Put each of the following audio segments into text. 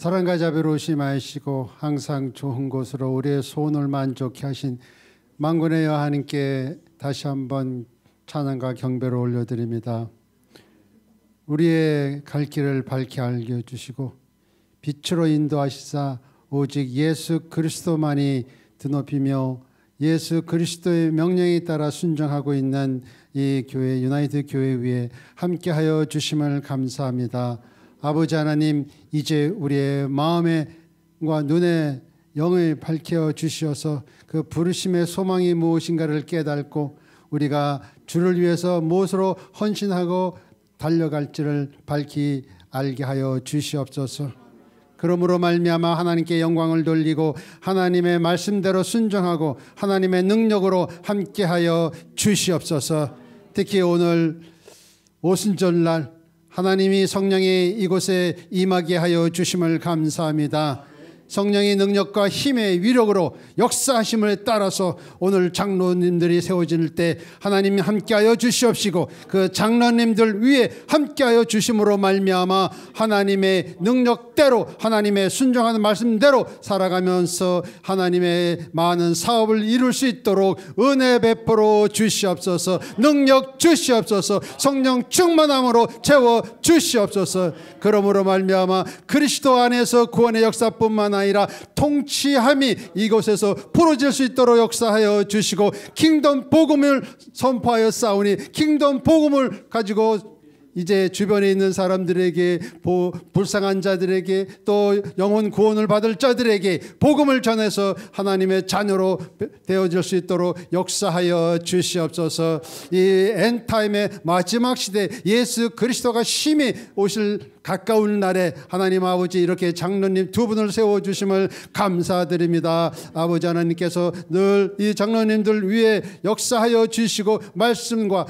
사랑과 자비로우심 하시고 항상 좋은 곳으로 우리의 소원을 만족케 하신 만군의 여호와 하나님께 다시 한번 찬양과 경배를 올려드립니다. 우리의 갈 길을 밝게 알려주시고 빛으로 인도하시사 오직 예수 그리스도만이 드높이며 예수 그리스도의 명령에 따라 순종하고 있는 이 교회 유나이티드 교회 위에 함께하여 주심을 감사합니다. 아버지 하나님, 이제 우리의 마음과 눈의 영을 밝혀 주시어서 그 부르심의 소망이 무엇인가를 깨닫고 우리가 주를 위해서 무엇으로 헌신하고 달려갈지를 밝히 알게 하여 주시옵소서. 그러므로 말미암아 하나님께 영광을 돌리고 하나님의 말씀대로 순종하고 하나님의 능력으로 함께하여 주시옵소서. 특히 오늘 오순절날 하나님이 성령이 이곳에 임하게 하여 주심을 감사합니다. 성령의 능력과 힘의 위력으로 역사하심을 따라서 오늘 장로님들이 세워질 때 하나님이 함께하여 주시옵시고 그 장로님들 위에 함께하여 주심으로 말미암아 하나님의 능력대로 하나님의 순종하는 말씀대로 살아가면서 하나님의 많은 사업을 이룰 수 있도록 은혜 베풀어 주시옵소서. 능력 주시옵소서. 성령 충만함으로 채워 주시옵소서. 그러므로 말미암아 그리스도 안에서 구원의 역사뿐만 아니라 통치함이 이곳에서 풀어질 수 있도록 역사하여 주시고 킹덤 복음을 선포하여 싸우니 킹덤 복음을 가지고 이제 주변에 있는 사람들에게 불쌍한 자들에게 또 영혼 구원을 받을 자들에게 복음을 전해서 하나님의 자녀로 되어질 수 있도록 역사하여 주시옵소서. 이 엔타임의 마지막 시대 예수 그리스도가 심히 오실 가까운 날에 하나님 아버지 이렇게 장로님 두 분을 세워주심을 감사드립니다. 아버지 하나님께서 늘 이 장로님들 위에 역사하여 주시고 말씀과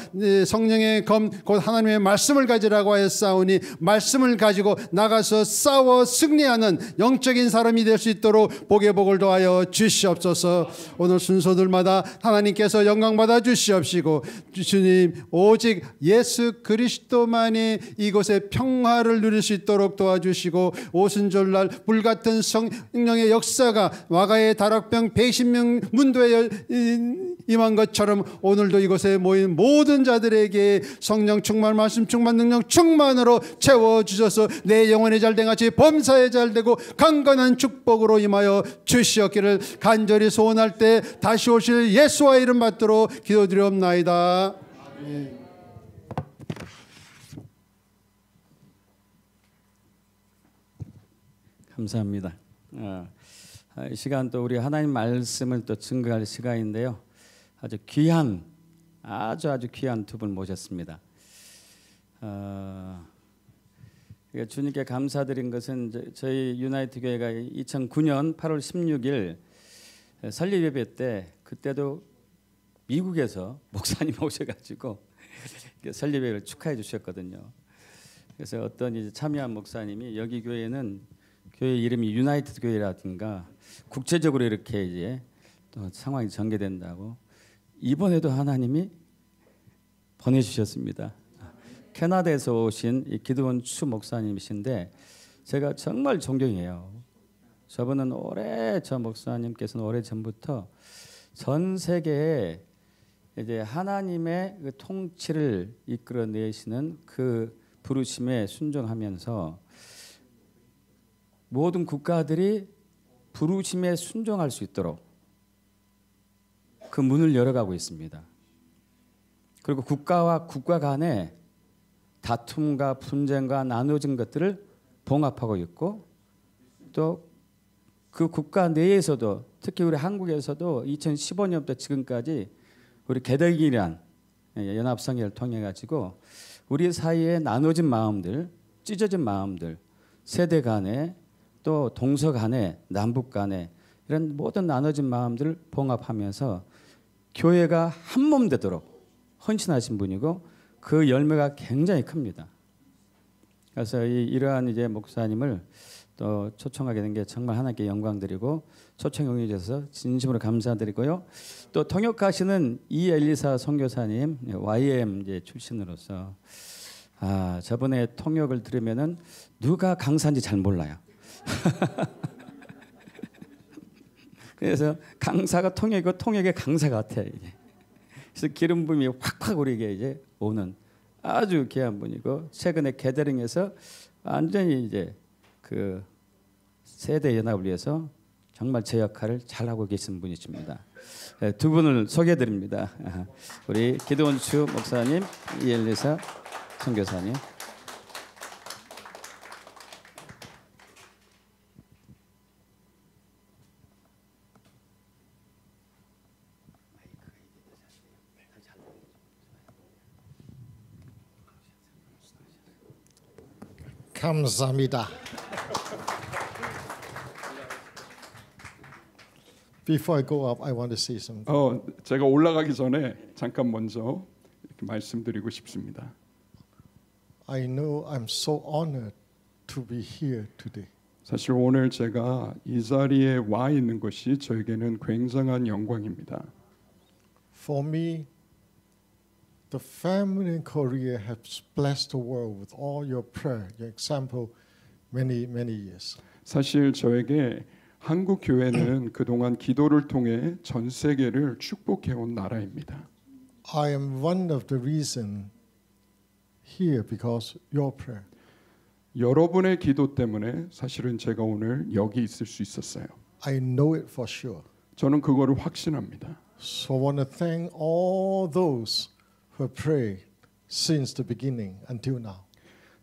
성령의 검 곧 하나님의 말씀을 가지라고 하였사오니 말씀을 가지고 나가서 싸워 승리하는 영적인 사람이 될 수 있도록 복의 복을 더하여 주시옵소서. 오늘 순서들마다 하나님께서 영광받아 주시옵시고 주님 오직 예수 그리스도만이 이곳에 평화를 누릴 수 있도록 도와주시고 오순절날 불같은 성령의 역사가 와가의 다락병 120명 문도에 임한 것처럼 오늘도 이곳에 모인 모든 자들에게 성령 충만 말씀 충만 능력 충만으로 채워주셔서 내 영혼이 잘된 같이 범사에 잘되고 강건한 축복으로 임하여 주시옵기를 간절히 소원할 때 다시 오실 예수와 이름 받도록 기도드리옵나이다. 아멘. 감사합니다. 이 시간 또 우리 하나님 말씀을 또 증거할 시간인데요. 아주 귀한 아주 귀한 두 분 모셨습니다. 주님께 감사드린 것은 저희 유나이티드 교회가 2009년 8월 16일 설립 예배 때 그때도 미국에서 목사님 오셔가지고 설립 예배를 축하해 주셨거든요. 그래서 어떤 이제 참여한 목사님이 여기 교회는 교회 이름이 유나이티드 교회라든가 국제적으로 이렇게 이제 또 상황이 전개된다고 이번에도 하나님이 보내주셨습니다. 캐나다에서 오신 이 기드원 추 목사님이신데 제가 정말 존경해요. 저분은 저 목사님께서는 오래 전부터 전 세계에 이제 하나님의 그 통치를 이끌어내시는 그 부르심에 순종하면서 모든 국가들이 부르심에 순종할 수 있도록 그 문을 열어가고 있습니다. 그리고 국가와 국가 간에 다툼과 분쟁과 나눠진 것들을 봉합하고 있고 또 그 국가 내에서도 특히 우리 한국에서도 2015년부터 지금까지 우리 개덕이란 연합성회를 통해 가지고 우리 사이에 나눠진 마음들, 찢어진 마음들, 세대 간에 또 동서 간에 남북 간에 이런 모든 나눠진 마음들을 봉합하면서 교회가 한 몸 되도록 헌신하신 분이고 그 열매가 굉장히 큽니다. 그래서 이러한 이제 목사님을 또 초청하게 된 게 정말 하나님께 영광드리고 초청 용해 주셔서 진심으로 감사드리고요. 또 통역하시는 이엘리사 선교사님 YM 이제 출신으로서 저번에 통역을 들으면은 누가 강사인지 잘 몰라요. 그래서 강사가 통역이고 통역의 강사 같아 이게. 그래서 기름 부음이 확확 우리에게 이제 오는 아주 귀한 분이고 최근에 게더링에서 완전히 이제 그 세대 연합을 위해서 정말 제 역할을 잘하고 계신 분이십니다. 두 분을 소개해드립니다. 우리 기도원추 목사님, 이엘리사 선교사님. 감사합니다. Before I go up, I want to say something. 제가 올라가기 전에 잠깐 먼저 이렇게 말씀드리고 싶습니다. I know I'm so honored to be here today. 사실 오늘 제가 이 자리에 와 있는 것이 저에게는 굉장한 영광입니다. For me, the family in Korea has blessed the world with all your prayer, your example, many years. 사실 저에게 한국 교회는 그동안 기도를 통해 전 세계를 축복해 온 나라입니다. I am one of the reason here because your prayer. 여러분의 기도 때문에 사실은 제가 오늘 여기 있을 수 있었어요. I know it for sure. 저는 그거를 확신합니다. So I want to thank all those who have prayed since the beginning until now.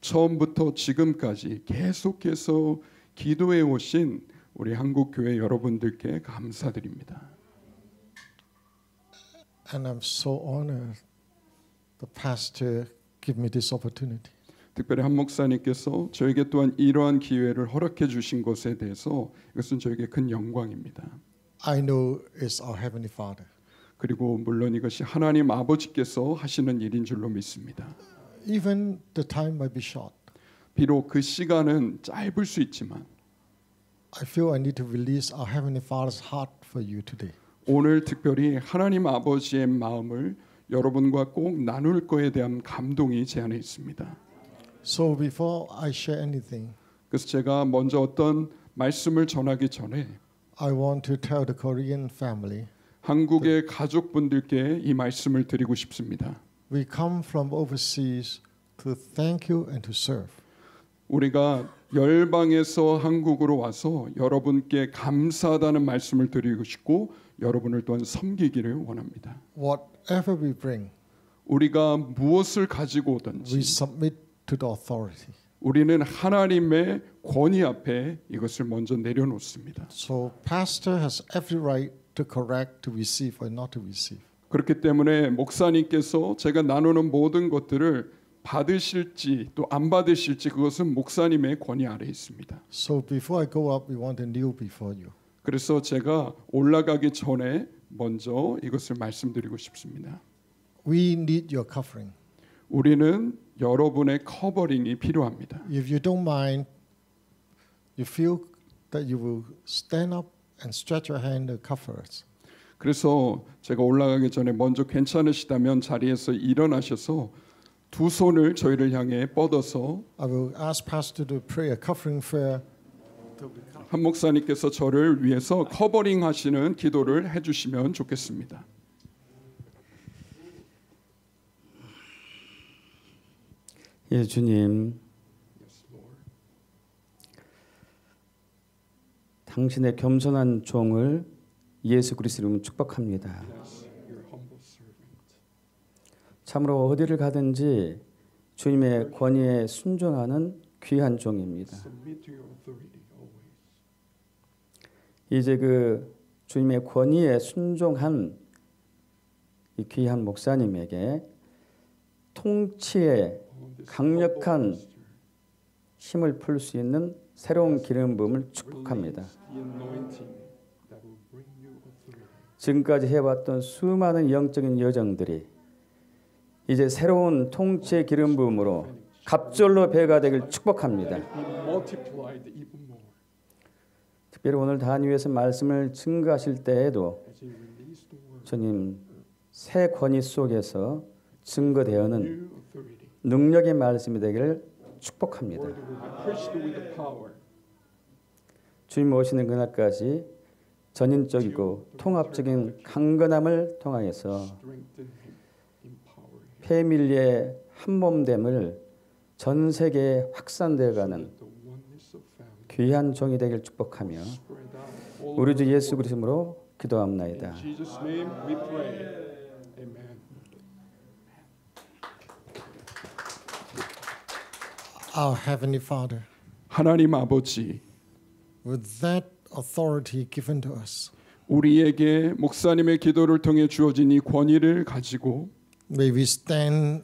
처음부터 지금까지 계속해서 기도해 오신 우리 한국 교회 여러분들께 감사드립니다. And I'm so honored the pastor give me this opportunity. 특별히 한 목사님께서 저에게 또한 이러한 기회를 허락해 주신 것에 대해서 이것은 저에게 큰 영광입니다. I know it's our heavenly Father. 그리고 물론 이것이 하나님 아버지께서 하시는 일인 줄로 믿습니다. Even the time might be short. 비록 그 시간은 짧을 수 있지만 I feel I need to release our heavenly Father's heart for you today. 오늘 특별히 하나님 아버지의 마음을 여러분과 꼭 나눌 거에 대한 감동이 제 안에 있습니다. So before I share anything, 그래서 제가 먼저 어떤 말씀을 전하기 전에 I want to tell the Korean family 한국의 가족분들께 이 말씀을 드리고 싶습니다. we come from overseas to thank you and to serve. 우리가 열방에서 한국으로 와서 여러분께 감사하다는 말씀을 드리고 싶고 여러분을 또한 섬기기를 원합니다. Whatever we bring, 우리가 무엇을 가지고 we 오든지 submit to the authority. 우리는 하나님의 권위 앞에 이것을 먼저 내려놓습니다. So pastor has every right to correct, to receive or not to receive. 그렇기 때문에 목사님께서 제가 나누는 모든 것들을 받으실지 또 안 받으실지 그것은 목사님의 권위 아래에 있습니다. So before I go up, we want to kneel before you. 그래서 제가 올라가기 전에 먼저 이것을 말씀드리고 싶습니다. We need your covering. 우리는 여러분의 커버링이 필요합니다. If you don't mind, you feel that you will stand up and stretch your hand to cover us. 그래서 제가 올라가기 전에 먼저 괜찮으시다면 자리에서 일어나셔서 두 손을 저희를 향해 뻗어서 I will ask pastor to pray a covering prayer. 한 목사님께서 저를 위해서 커버링 하시는 기도를 해주시면 좋겠습니다. 예, 주님, 당신의 겸손한 종을 예수 그리스도 이름으로 축복합니다. 참으로 어디를 가든지 주님의 권위에 순종하는 귀한 종입니다. 이제 그 주님의 권위에 순종한 이 귀한 목사님에게 통치의 강력한 힘을 풀 수 있는 새로운 기름 부음을 축복합니다. 지금까지 해왔던 수많은 영적인 여정들이 이제 새로운 통치의 기름 부음으로 갑절로 배가 되길 축복합니다. 특별히 오늘 단위에서 말씀을 증거하실 때에도 주님 새 권위 속에서 증거되어는 능력의 말씀이 되기를 축복합니다. 주님 오시는 그날까지 전인적이고 통합적인 강건함을 통하여서 strengthen him, empower him. 패밀리의 한몸됨을 전 세계에 확산되어가는 The oneness of family 귀한 종이 되길 축복하며 spread out all 우리 주 예수 그리스도로 기도합나이다. in Jesus' name we pray. Amen. Our Heavenly Father, 하나님 아버지, with that authority given to us, 우리에게 목사님의 기도를 통해 주어진 이 권위를 가지고 may we stand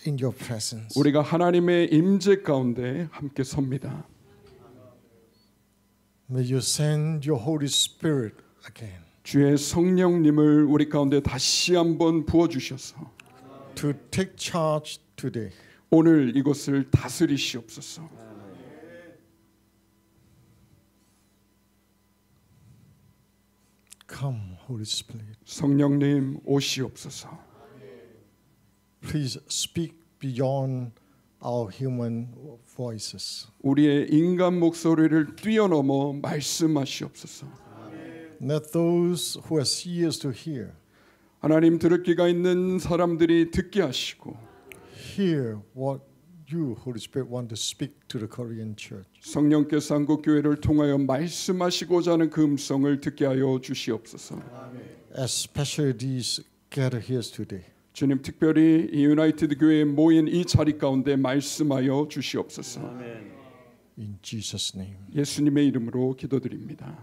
in your presence. 우리가 하나님의 임재 가운데 함께 섭니다. May you send your Holy Spirit again 주의 성령님을 우리 가운데 다시 한번 부어 주셔서 to take charge today. 오늘 이것을 다스리시옵소서. Come, Holy Spirit. 성령님 오시옵소서. Please speak beyond our human voices. 우리의 인간 목소리를 뛰어넘어 말씀하시옵소서. Let those who have ears to hear 하나님 들을 귀가 있는 사람들이 듣게 하시고 hear what you, Holy Spirit, want to speak to the Korean church. 성령께서 한국 교회를 통하여 말씀하시고자 하는 그 음성을 듣게 하여 주시옵소서. Especially these gathered here today. 주님 특별히 이 유나이티드 교회에 모인 이 자리 가운데 말씀하여 주시옵소서. In Jesus' name. 예수님의 이름으로 기도드립니다.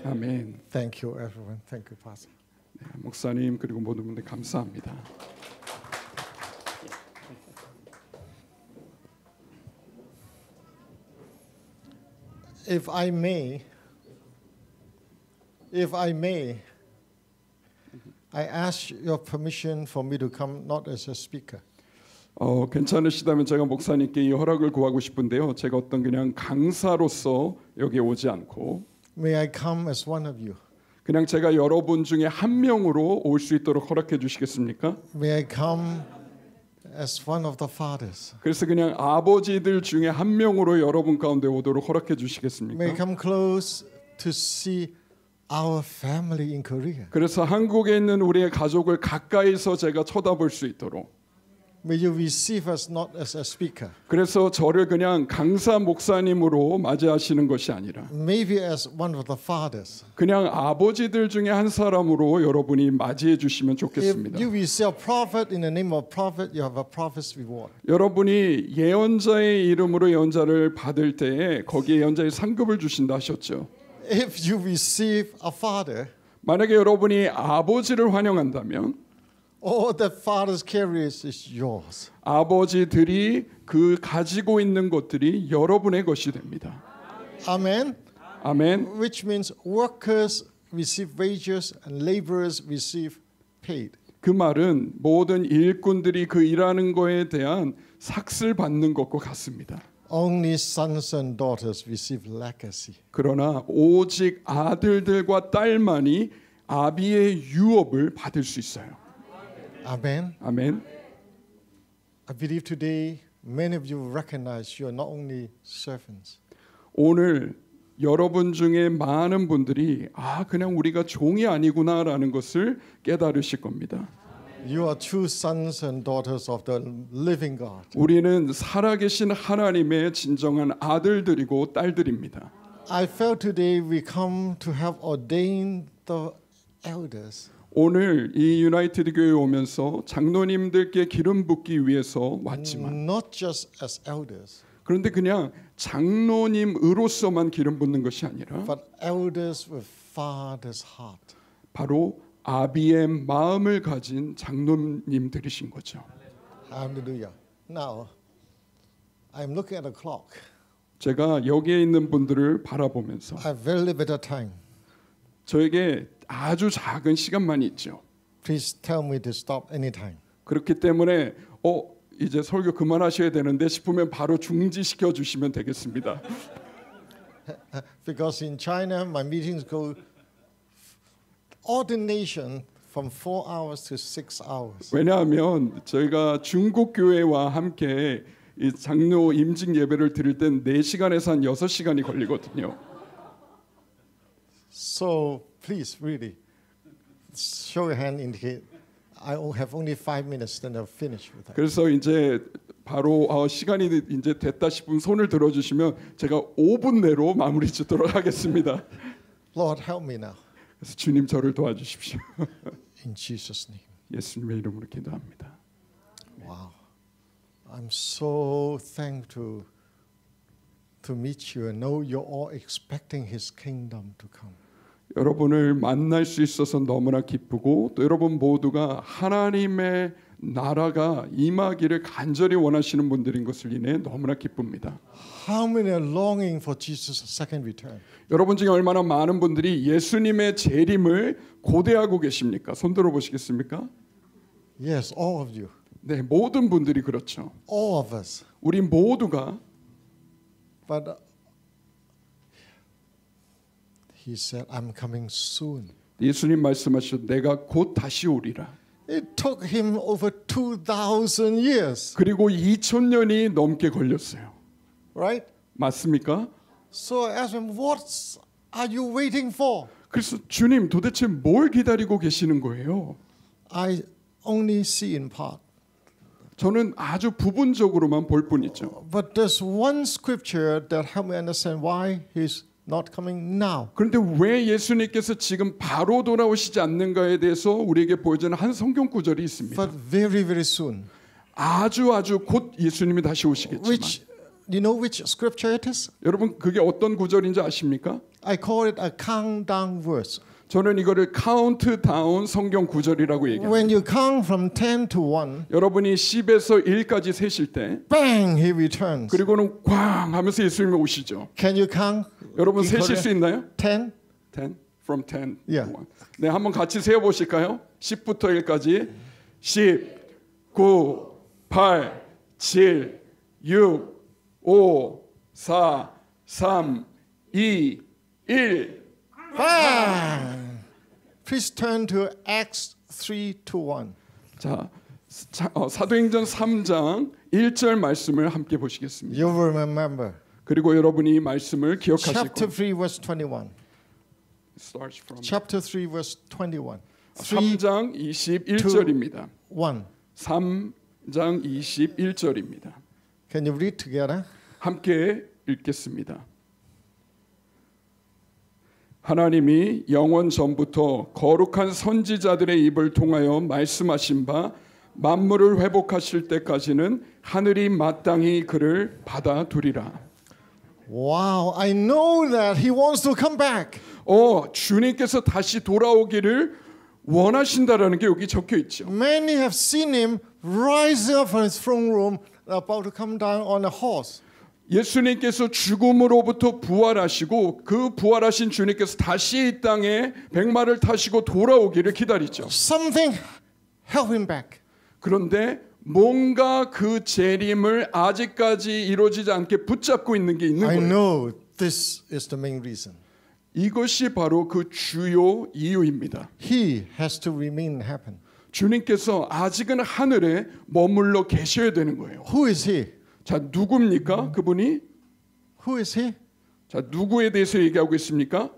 아멘. Thank you, everyone. Thank you, Pastor. 네, 목사님 그리고 모든 분들 감사합니다. If I may, I ask your permission for me to come not as a speaker. 괜찮으시다면 제가 목사님께 이 허락을 구하고 싶은데요. 제가 어떤 그냥 강사로서 여기에 오지 않고 May I come as one of you? 그냥 제가 여러분 중에 한 명으로 올 수 있도록 허락해 주시겠습니까? May I come as one of the fathers? 그래서 그냥 아버지들 중에 한 명으로 여러분 가운데 오도록 허락해 May I 주시겠습니까? come close to see our family in Korea? 그래서 한국에 있는 우리의 가족을 가까이서 제가 쳐다볼 수 있도록 May you receive us not as a speaker, 그래서 저를 그냥 강사 목사님으로 맞이하시는 것이 아니라 maybe as one of the fathers. 그냥 아버지들 중에 한 사람으로 여러분이 맞이해 주시면 If 좋겠습니다. you receive a prophet in the name of prophet, you have a prophet's reward. 여러분이 예언자의 이름으로 예언자를 받을 때에 거기에 예언자의 상급을 주신다 하셨죠. If you receive a father, 만약에 여러분이 아버지를 환영한다면 all that fathers carries is yours. 아버지들이 그 가지고 있는 것들이 여러분의 것이 됩니다. Amen. 아멘. Which means workers receive wages and laborers receive paid. 그 말은 모든 일꾼들이 그 일하는 거에 대한 삭슬 받는 것과 같습니다. Only sons and daughters receive legacy. 그러나 오직 아들들과 딸만이 아비의 유업을 받을 수 있어요. Amen. 아멘. I believe today many of you recognize you are not only servants. 오늘 여러분 중에 많은 분들이 그냥 우리가 종이 아니구나라는 것을 깨달으실 겁니다. You are true sons and daughters of the living God. 우리는 살아계신 하나님의 진정한 아들들이고 딸들입니다. I felt today we come to have ordained the elders. 오늘 이 유나이티드 교회에 오면서 장로님들께 기름 붓기 위해서 왔지만 Not just as elders, 그런데 그냥 장로님으로서만 기름 붓는 것이 아니라 but elders with father's heart. 바로 아비의 마음을 가진 장로님들이신 거죠. Hallelujah. Now, I'm looking at the clock. 제가 여기에 있는 분들을 바라보면서 I have very limited time. 저에게 아주 작은 시간만 있죠. Please tell me to stop anytime. 그렇기 때문에 이제 설교 그만하셔야 되는데 싶으면 바로 중지시켜 주시면 되겠습니다. Because in China, my meetings go ordination from 4 hours to 6 hours. 왜냐하면 저희가 중국 교회와 함께 이 장로 임직 예배를 드릴 땐 4시간에서 한 6시간이 걸리거든요. So please, really, show your hand. Indicate. I have only 5 minutes, then I'll finish with that. 그래서 이제 바로 시간이 이제 됐다 싶으면 손을 들어주시면 제가 5분 내로 마무리 짓도록 하겠습니다. Lord, help me now. 그래서 주님 저를 도와주십시오. In Jesus' name. 예수님의 이름으로 기도합니다. Wow. I'm so thankful to meet you and know you're all expecting His kingdom to come. 여러분을 만날 수 있어서 너무나 기쁘고 또 여러분 모두가 하나님의 나라가 임하기를 간절히 원하시는 분들인 것을 인해 너무나 기쁩니다. How many are longing for Jesus' second return? 여러분 중에 얼마나 많은 분들이 예수님의 재림을 고대하고 계십니까? 손 들어 보시겠습니까? Yes, all of you. 네, 모든 분들이 그렇죠. All of us. 우리 모두가 But He said, I'm coming soon. 예수님 말씀하셨 내가 곧 다시 오리라. It took Him over 2,000 years. 그리고 2000년이 넘게 걸렸어요. Right? 맞습니까? So I asked him, what are you waiting for? 그래서 주님 도대체 뭘 기다리고 계시는 거예요? I only see in part. 저는 아주 부분적으로만 볼 뿐이죠. But there's one scripture that helped me understand why He's not coming now. 그런데 왜 예수님께서 지금 바로 돌아오시지 않는가에 대해서 우리에게 보여주는 한 성경 구절이 있습니다. But very, very soon. 아주 곧 예수님이 다시 오시겠지만. Which, you know which scripture it is? 여러분 그게 어떤 구절인지 아십니까? I call it a countdown verse. 저는 이거를 카운트다운 성경 구절이라고 얘기합니다. When you count from 10 to 1, 여러분이 10에서 1까지 세실 때 bang, He returns. 그리고는 꽝 하면서 예수님이 오시죠. Can you count? 여러분 세실 수 있나요? 10? 10? From 10 Yeah. to 1. 네, 한번 같이 세어 보실까요? 10부터 1까지. 10, 9, 8, 7, 6, 5, 4, 3, 2, 1. Bang! Please turn to Acts 3 to 1. 자, 사도행전 3장 1절 말씀을 함께 보시겠습니다. You will remember. 그리고 여러분이 이 말씀을 기억하실 Chapter 거예요. 3 verse 21. Starts from Chapter 3 verse 21. 3장 21절입니다. 1. 3장 21절입니다. Can you read together? 함께 읽겠습니다. 하나님이 영원 전부터 거룩한 선지자들의 입을 통하여 말씀하신 바 만물을 회복하실 때까지는 하늘이 마땅히 그를 받아두리라. Wow, I know that He wants to come back. 주님께서 다시 돌아오기를 원하신다라는 게 여기 적혀 있죠. Many have seen Him rising up from His throne room, about to come down on a horse. 예수님께서 죽음으로부터 부활하시고 그 부활하신 주님께서 다시 이 땅에 백마를 타시고 돌아오기를 기다리죠. Something held Him back. 그런데 뭔가 그 재림을 아직까지 이루어지지 않게 붙잡고 있는 게 있는 I 거예요. know this is the main reason. 이것이 바로 그 주요 이유입니다. He has to remain in heaven. 주님께서 아직은 하늘에 머물러 계셔야 되는 거예요. Who is He? 자, 누굽니까? 그분이? Who is He? 자, 누구에 대해서 얘기하고 있습니까?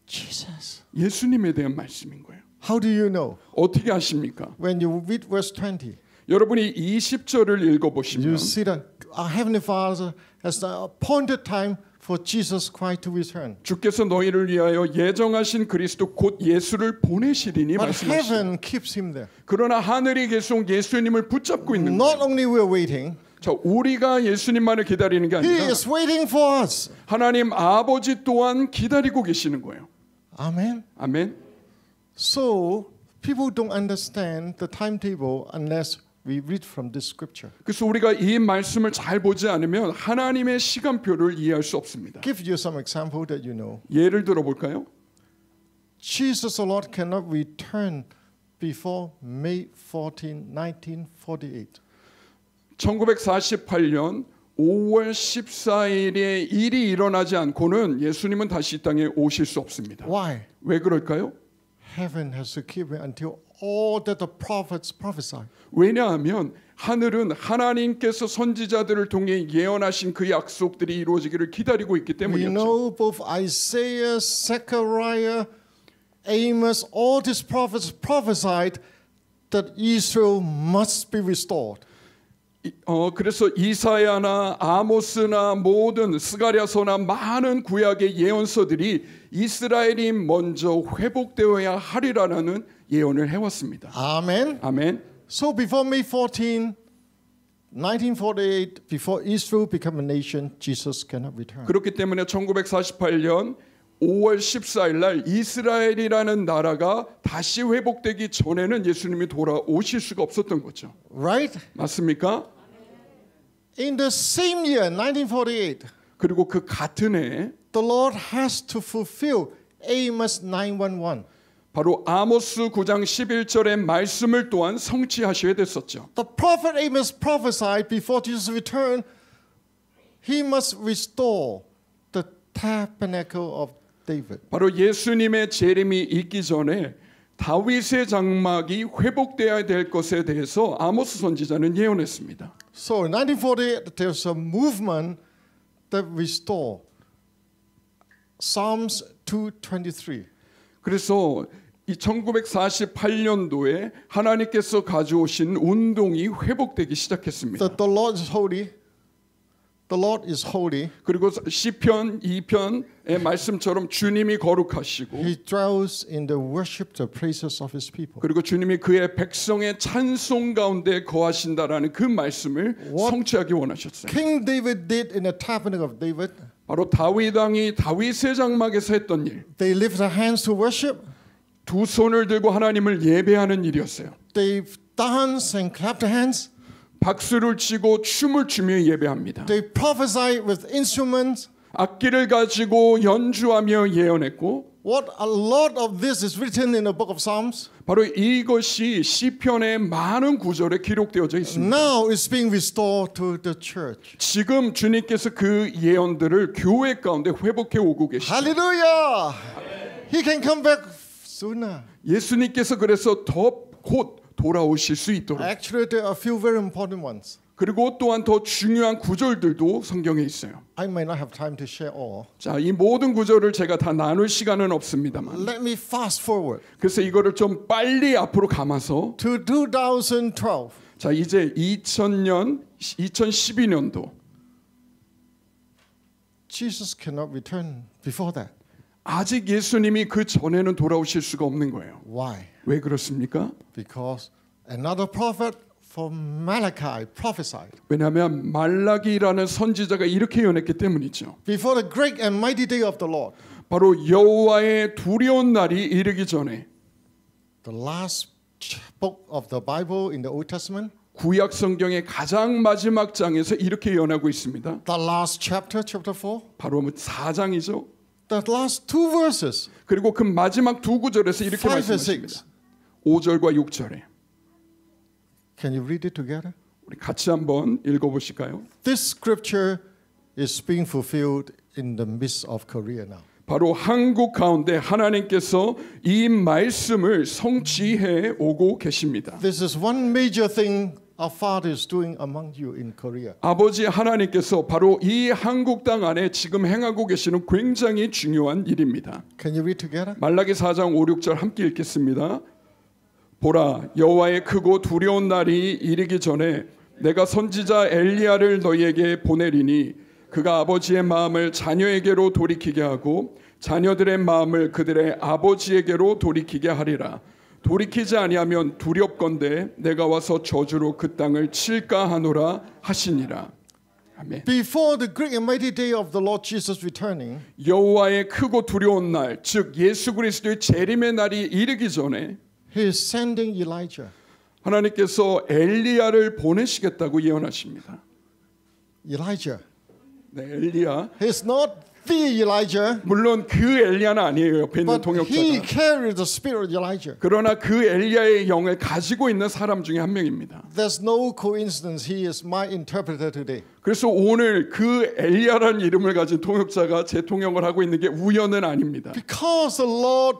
Jesus. 예수님에 대한 말씀인 거예요. How do you know? 어떻게 아십니까? When you read verse 20, 여러분이 20절을 읽어 you 보시면 see that our Heavenly Father has the appointed time for Jesus Christ to return. 주께서 너희를 위하여 예정하신 그리스도 곧 예수를 보내시리니 But 말씀하시죠. heaven keeps Him there. 그러나 하늘이 계속 예수님을 붙잡고 있는 Not 거예요. only we're waiting, 자, 우리가 예수님만을 기다리는 게 He 아니라 is waiting for us. 하나님 아버지 또한 기다리고 계시는 거예요. Amen. 아멘. So people don't understand the timetable unless we read from this scripture. 그래서 우리가 이 말씀을 잘 보지 않으면 하나님의 시간표를 이해할 수 없습니다. Give you some example that you know. 예를 들어 볼까요? Jesus the Lord cannot return before May 14, 1948. 1948년 5월 14일에 일이 일어나지 않고는 예수님은 다시 이 땅에 오실 수 없습니다. Why? 왜 그럴까요? Heaven has to keep it until all that the prophets prophesied. 왜냐하면 하늘은 하나님께서 선지자들을 통해 예언하신 그 약속들이 이루어지기를 기다리고 있기 We 때문이었죠. know both Isaiah, Zechariah, Amos, all these prophets prophesied that Israel must be restored. 그래서 이사야나 아모스나 모든 스가랴서나 많은 구약의 예언서들이 이스라엘이 먼저 회복되어야 하리라는 예언을 해왔습니다. Amen. 아멘. So before May 14, 1948, before Israel became a nation, Jesus cannot return. 그렇기 때문에 1948년 5월 14일 날 이스라엘이라는 나라가 다시 회복되기 전에는 예수님이 돌아오실 수가 없었던 거죠. Right? 맞습니까? In the same year, 1948, 그리고 그 같은 해 the Lord has to fulfill Amos 9:11. 바로 아모스 9장 11절의 말씀을 또한 성취하셔야 됐었죠. The prophet Amos prophesied before Jesus' return, he must restore the tabernacle of David. 바로 예수님의 재림이 있기 전에 다윗의 장막이 회복되어야 될 것에 대해서 아모스 선지자는 예언했습니다. So in 1948, there's a movement that restore Psalms 2:23. 그래서 이 1948년도에 하나님께서 가져오신 운동이 회복되기 시작했습니다. That the Lord is holy. The Lord is holy. 그리고 시편 2편의 말씀처럼 주님이 거룩하시고 He dwells in the worship, the praises of His people. 그리고 주님이 그의 백성의 찬송 가운데 거하신다라는 그 말씀을 성취하기 원하셨어요. King David did in the tabernacle of David. 바로 다윗 왕이 다윗의 장막에서 했던 일, They lift their hands to worship. 두 손을 들고 하나님을 예배하는 일이었어요. They dance and clap their hands. 박수를 치고 춤을 추며 예배합니다. They prophesy with instruments. 악기를 가지고 연주하며 예언했고, What a lot of this is written in the book of Psalms. 바로 이것이 시편의 많은 구절에 기록되어져 있습니다. Now it's being restored to the church. 지금 주님께서 그 예언들을 교회 가운데 회복해 오고 계시죠. Hallelujah! He can come back sooner. 예수님께서 그래서 더 곧 돌아오실 수 있도록. Actually, there are a few very important ones. 그리고 또한 더 중요한 구절들도 성경에 있어요. I may not have time to share all. 자, 이 모든 구절을 제가 다 나눌 시간은 없습니다만. Let me fast forward 그래서 이거를 좀 빨리 앞으로 감아서 to 2012. 자, 이제 2012년도 Jesus cannot return before that. 아직 예수님이 그 전에는 돌아오실 수가 없는 거예요. Why? 왜 그렇습니까? Because another prophet from Malachi prophesied. 왜냐하면 말라기라는 선지자가 이렇게 예언했기 때문이죠. Before the great and mighty day of the Lord, 바로 여호와의 두려운 날이 이르기 전에 the last book of the Bible in the Old Testament, 구약 성경의 가장 마지막 장에서 이렇게 예언하고 있습니다. the last chapter, chapter 4, 바로 4장이죠. the last two verses, 그리고 그 마지막 두 구절에서 이렇게 5 and 말씀하십니다. 6. 5절과 6절에 Can you read it together? 우리 같이 한번 읽어보실까요? This scripture is being fulfilled in the midst of Korea now. 바로 한국 가운데 하나님께서 이 말씀을 성취해 오고 계십니다. This is one major thing our Father is doing among you in Korea. 아버지 하나님께서 바로 이 한국 땅 안에 지금 행하고 계시는 굉장히 중요한 일입니다. Can you read together? 말라기 4장 5, 6절 함께 읽겠습니다. 보라, 여호와의 크고 두려운 날이 이르기 전에 내가 선지자 엘리야를 너희에게 보내리니 그가 아버지의 마음을 자녀에게로 돌이키게 하고 자녀들의 마음을 그들의 아버지에게로 돌이키게 하리라. 돌이키지 아니하면 두렵건대 내가 와서 저주로 그 땅을 칠까 하노라 하시니라. 아멘. Before the great and mighty day of the Lord Jesus returning, 여호와의 크고 두려운 날, 즉 예수 그리스도의 재림의 날이 이르기 전에 He is sending Elijah. 하나님께서 엘리야를 보내시겠다고 예언하십니다. Elijah. 네, 엘리야. He's not the Elijah, 물론 그 엘리야는 아니에요. 옆에 있는 but he 동역자가. carried the spirit of Elijah. 그러나 그 엘리야의 영을 가지고 있는 사람 중에 한 명입니다. There's no coincidence. He is my interpreter today. 그래서 오늘 그 엘리야라는 이름을 가진 통역자가 제 통역을 하고 있는 게 우연은 아닙니다. Because the Lord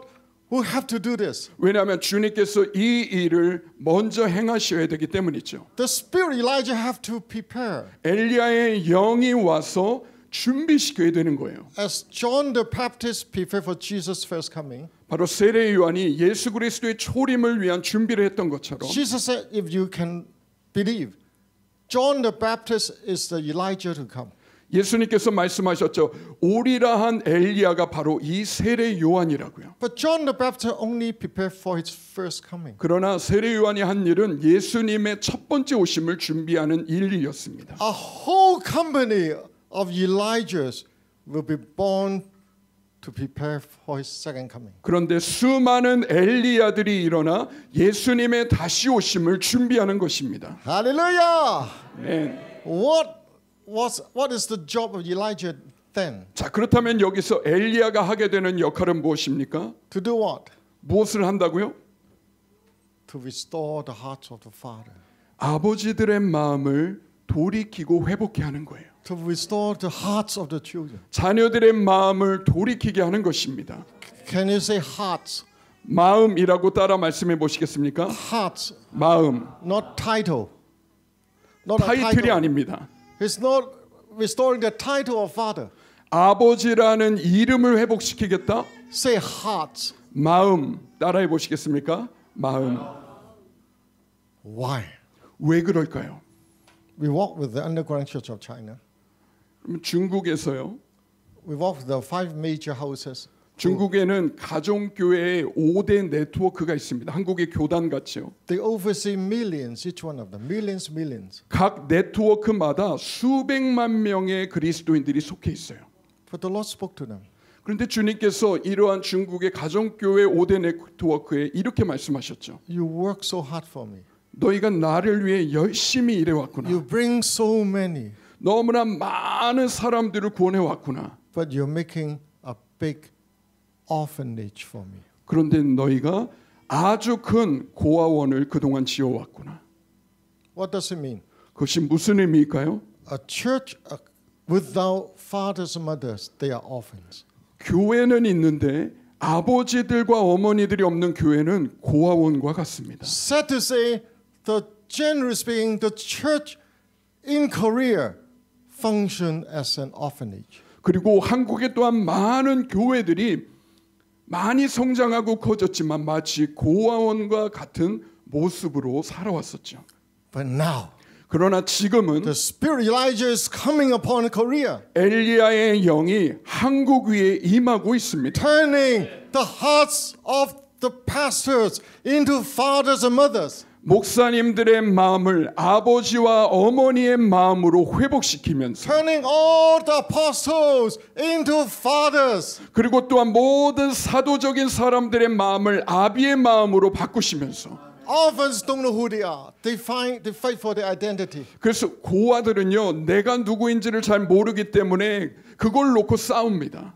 who have to do this. 왜냐하면 주님께서 이 일을 먼저 행하셔야 되기 때문이죠. The spirit Elijah have to prepare. 엘리야의 영이 와서 준비시켜야 되는 거예요. As John the Baptist prepared for Jesus' first coming, 바로 세례 요한이 예수 그리스도의 초림을 위한 준비를 했던 것처럼 Jesus said, if you can believe, John the Baptist is the Elijah to come. 예수님께서 말씀하셨죠. 오리라 한 엘리야가 바로 이 세례 요한이라고요. But John the Baptist only prepared for his first coming. 그러나 세례 요한이 한 일은 예수님의 첫 번째 오심을 준비하는 일이었습니다. A whole company of Elijahs will be born to prepare for his second coming. 그런데 수많은 엘리야들이 일어나 예수님의 다시 오심을 준비하는 것입니다. Hallelujah! 네. What is the job of Elijah then? 자, 그렇다면 여기서 엘리야가 하게 되는 역할은 무엇입니까? To do what? 무엇을 한다고요? To restore the hearts of the father. 아버지들의 마음을 돌이키고 회복케 하는 거예요. To restore the hearts of the children. 자녀들의 마음을 돌이키게 하는 것입니다. Can you say hearts? 마음이라고 따라 말씀해 보시겠습니까? Hearts, 마음. not title. Not a 타이틀이 title. 아닙니다. It's not restoring the title of father. 아버지라는 이름을 회복시키겠다. Say hearts. 마음. 따라해 보시겠습니까? 마음. Why? 왜 그럴까요? We walk with the underground church of China. 그럼 중국에서요. We walk with the 5 major houses. 중국에는 가정교회의 5대 네트워크가 있습니다. 한국의 교단 같이요. They oversee millions, each one of them, millions. 각 네트워크마다 수백만 명의 그리스도인들이 속해 있어요. But the Lord spoke to them. 그런데 주님께서 이러한 중국의 가정교회 5대 네트워크에 이렇게 말씀하셨죠. You work so hard for me. 너희가 나를 위해 열심히 일해왔구나. You bring so many. 너무나 많은 사람들을 구원해왔구나. But you're making a big orphanage for me. 그런데 너희가 아주 큰 고아원을 그동안 지어왔구나. What does it mean? 그것이 무슨 의미일까요? A church without fathers and mothers, they are orphans. 교회는 있는데 아버지들과 어머니들이 없는 교회는 고아원과 같습니다. Sad to say, generally speaking, the church in Korea function as an orphanage. 그리고 한국에 또한 많은 교회들이 많이 성장하고 커졌지만 마치 고아원과 같은 모습으로 살아왔었죠. But now, 그러나 지금은 the spirit Elijah is coming upon Korea, 엘리야의 영이 한국 위에 임하고 있습니다. turning the hearts of the pastors into fathers and mothers. 목사님들의 마음을 아버지와 어머니의 마음으로 회복시키면서 Turning all the apostles into fathers. 그리고 또한 모든 사도적인 사람들의 마음을 아비의 마음으로 바꾸시면서 Orphans don't know who they are. They fight for their identity. 그래서 고아들은요 내가 누구인지를 잘 모르기 때문에 그걸 놓고 싸웁니다.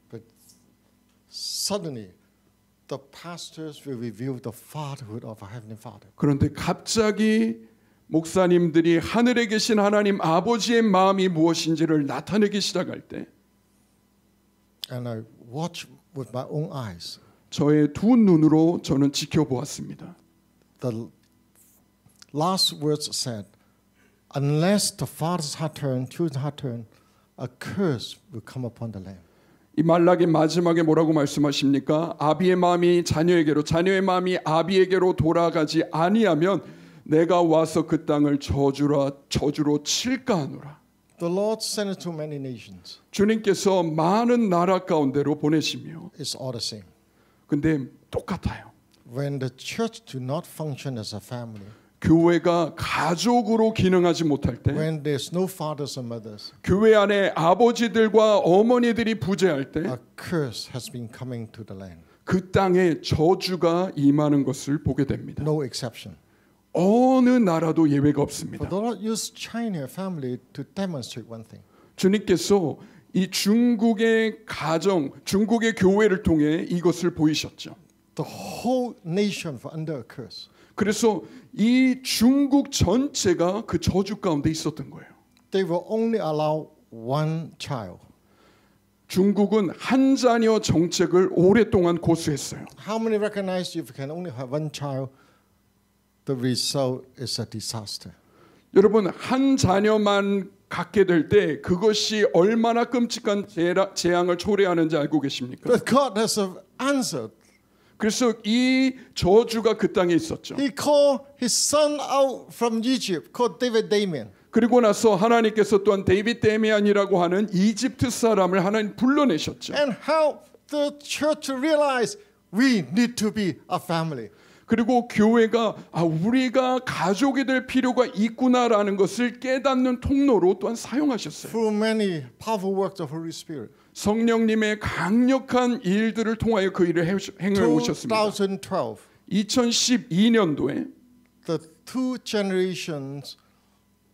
But suddenly the pastors will reveal the fatherhood of a heavenly Father. 그런데 갑자기 목사님들이 하늘에 계신 하나님 아버지의 마음이 무엇인지를 나타내기 시작할 때 And I watch with my own eyes. 저의 두 눈으로 저는 지켜보았습니다. The last words said, unless the father's heart turn, children's heart turn, a curse will come upon the land. 이 말라기 마지막에 뭐라고 말씀하십니까? 아비의 마음이 자녀에게로 자녀의 마음이 아비에게로 돌아가지 아니하면 내가 와서 그 땅을 저주로 칠까 하노라. The Lord sent it to many nations. 주님께서 많은 나라 가운데로 보내시며 It's all the same. 근데 똑같아요. When the church do not function as a family, 교회가 가족으로 기능하지 못할 때 when there's no fathers and mothers, 교회 안에 아버지들과 어머니들이 부재할 때 a curse has been coming to the land. 그 땅에 저주가 임하는 것을 보게 됩니다. No exception. 어느 나라도 예외가 But 없습니다. the Lord used China family to demonstrate one thing. 주님께서 이 중국의 가정, 중국의 교회를 통해 이것을 보이셨죠. The whole nation was under a curse. 그래서 이 중국 전체가 그 저주 가운데 있었던 거예요. They will only allow one child. 중국은 한 자녀 정책을 오랫동안 고수했어요. How many recognize if you can only have one child, the result is a disaster? 여러분 한 자녀만 갖게 될 때 그것이 얼마나 끔찍한 재앙을 초래하는지 알고 계십니까? But God has answered. 그래서 이 저주가 그 땅에 있었죠. He called his son out from Egypt, called David Damien. 그리고 나서 하나님께서 또한 데이빗 데미안이라고 하는 이집트 사람을 하나님 불러내셨죠. And help the church to realize we need to be a family. 그리고 교회가 우리가 가족이 될 필요가 있구나라는 것을 깨닫는 통로로 또한 사용하셨어요. Through many powerful works of Holy Spirit. 성령님의 강력한 일들을 통하여 그 일을 행해 오셨습니다. 2012, 2012년도에 the two generations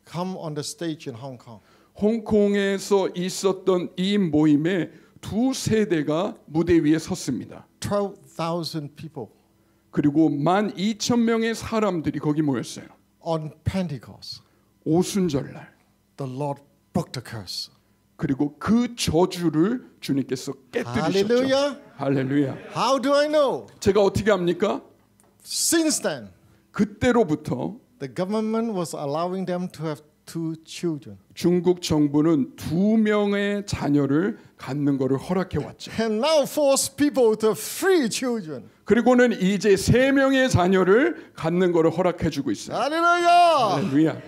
come on the stage in Hong Kong. 홍콩에서 있었던 이 모임에 두 세대가 무대 위에 섰습니다. 12,000 people 그리고 12,000명의 사람들이 거기 모였어요. on Pentecost. 오순절날. The Lord broke the curse. 그리고 그 저주를 주님께서 깨뜨리셨죠. Hallelujah. 할렐루야. How do I know? 제가 어떻게 합니까? Since then, 그때로부터 the government was allowing them to have two children. 중국 정부는 2명의 자녀를 갖는 것을 허락해 왔죠. And now force people to have 3 children. 그리고는 이제 3명의 자녀를 갖는 것을 허락해 주고 있어요. Hallelujah. 할렐루야.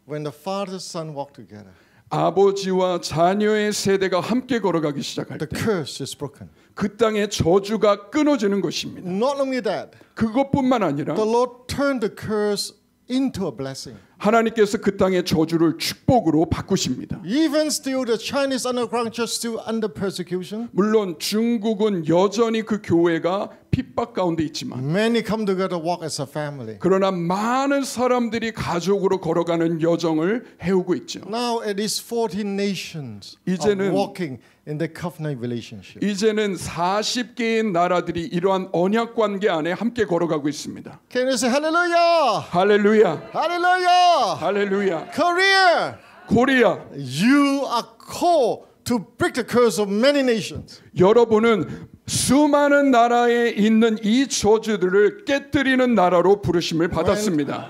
When the father and son walk together, 아버지와 자녀의 세대가 함께 걸어가기 시작할 the 때 curse is broken. 그 땅의 저주가 끊어지는 것입니다. Not only that, 그것뿐만 아니라 the Lord turned the curse into a blessing. 하나님께서 그 땅의 저주를 축복으로 바꾸십니다. Even still, the Chinese underground church still under persecution. 물론 중국은 여전히 그 교회가 핍박 가운데 있지만 Many come together, walk as a family. 그러나 많은 사람들이 가족으로 걸어가는 여정을 해오고 있죠. Now at least 14 nations 이제는- are walking in the covenant relationship. 이제는 40개의 나라들이 이러한 언약 관계 안에 함께 걸어가고 있습니다. Can you say hallelujah? 할렐루야. Hallelujah! 할렐루야. Korea, 코리아. you are called to break the curse of many nations. 여러분은 수많은 나라에 있는 이 저주들을 깨뜨리는 나라로 부르심을 받았습니다.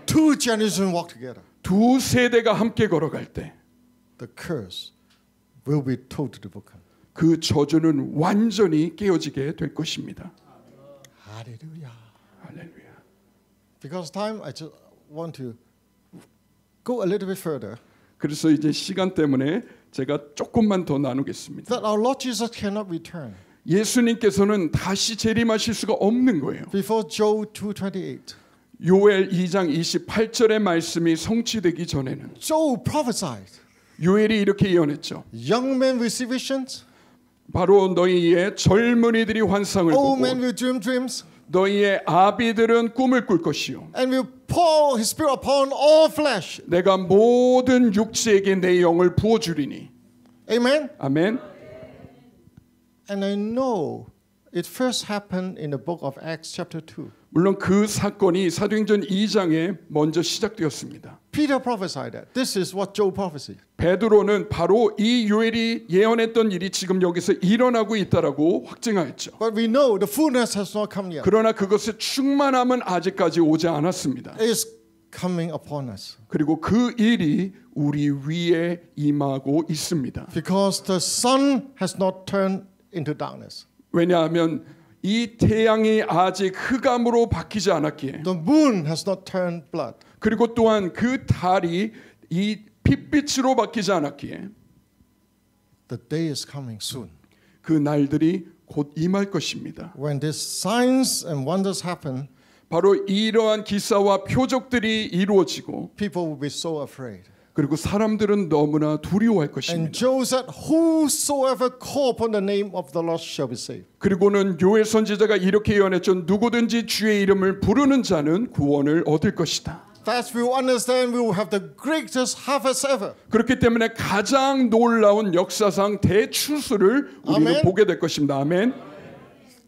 Two generations walk together. 두 세대가 함께 걸어갈 때 그 The curse will be totally broken. 저주는 완전히 깨어지게 될 것입니다. Hallelujah. 할렐루야. Because time, I just want to go a little bit further. 그래서 이제 시간 때문에 제가 조금만 더 나누겠습니다. That our Lord Jesus cannot return 예수님께서는 다시 재림하실 수가 없는 거예요. before Joel 2:28. 요엘 2장 28절의 말씀이 성취되기 전에는 Joel prophesied. 요엘이 이렇게 예언했죠. Young men receive visions. 바로 너희의 젊은이들이 환상을 Old 보고 men will dream dreams. 너희의 아비들은 꿈을 꿀 것이요 And will pour His Spirit upon all flesh. 내가 모든 육체에게 내 영을 부어주리니. Amen. 아멘. And I know it first happened in the book of Acts chapter 2. 물론 그 사건이 사도행전 2장에 먼저 시작되었습니다. Peter prophesied that. This is what Joel prophesied. 베드로는 바로 이 요엘이 예언했던 일이 지금 여기서 일어나고 있다라고 확증하였죠. But we know the fullness has not come yet. 그러나 그것의 충만함은 아직까지 오지 않았습니다. It is coming upon us. 그리고 그 일이 우리 위에 임하고 있습니다. Because the sun has not turned into darkness. 왜냐하면 이 태양이 아직 흑암으로 바뀌지 않았기에 The moon has not turned blood. 그리고 또한 그 달이 이 핏빛으로 바뀌지 않았기에 The day is coming soon. 그 날들이 곧 임할 것입니다. When these signs and wonders happen, 바로 이러한 기사와 표적들이 이루어지고 people will be so afraid. 그리고 사람들은 너무나 두려워할 And 것입니다. Joel said, whosoever call upon the name of the Lord shall be saved. 그리고는 요엘 선지자가 이렇게 예언했죠. 누구든지 주의 이름을 부르는 자는 구원을 얻을 것이다. That we will understand we will have the greatest harvest ever. 그렇기 때문에 가장 놀라운 역사상 대추수를 우리는 아멘. 보게 될 것입니다. 아멘.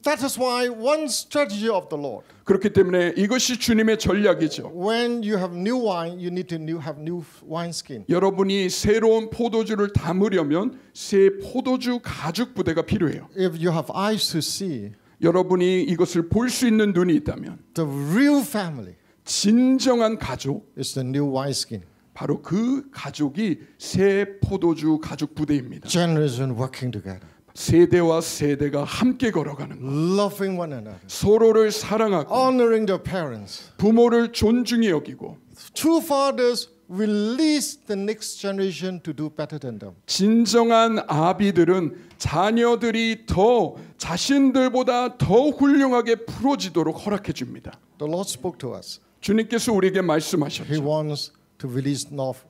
That is why one strategy of the Lord. 그렇기 때문에 이것이 주님의 전략이죠. When you have new wine, you need to have new wineskin. 여러분이 새로운 포도주를 담으려면 새 포도주 가죽 부대가 필요해요. If you have eyes to see, 여러분이 이것을 볼 수 있는 눈이 있다면 the real family 진정한 가족, is the new wineskin. 바로 그 가족이 새 포도주 가죽 부대입니다. Generation working together, 세대와 세대가 함께 걸어가는 것, loving one another, 서로를 사랑하고 honoring their parents. 부모를 존중히 여기고 True fathers release the next generation to do better than them. 진정한 아비들은 자녀들이 더 자신들보다 더 훌륭하게 풀어지도록 허락해 줍니다. The Lord spoke to us. 주님께서 우리에게 He 말씀하셨죠. wants to release North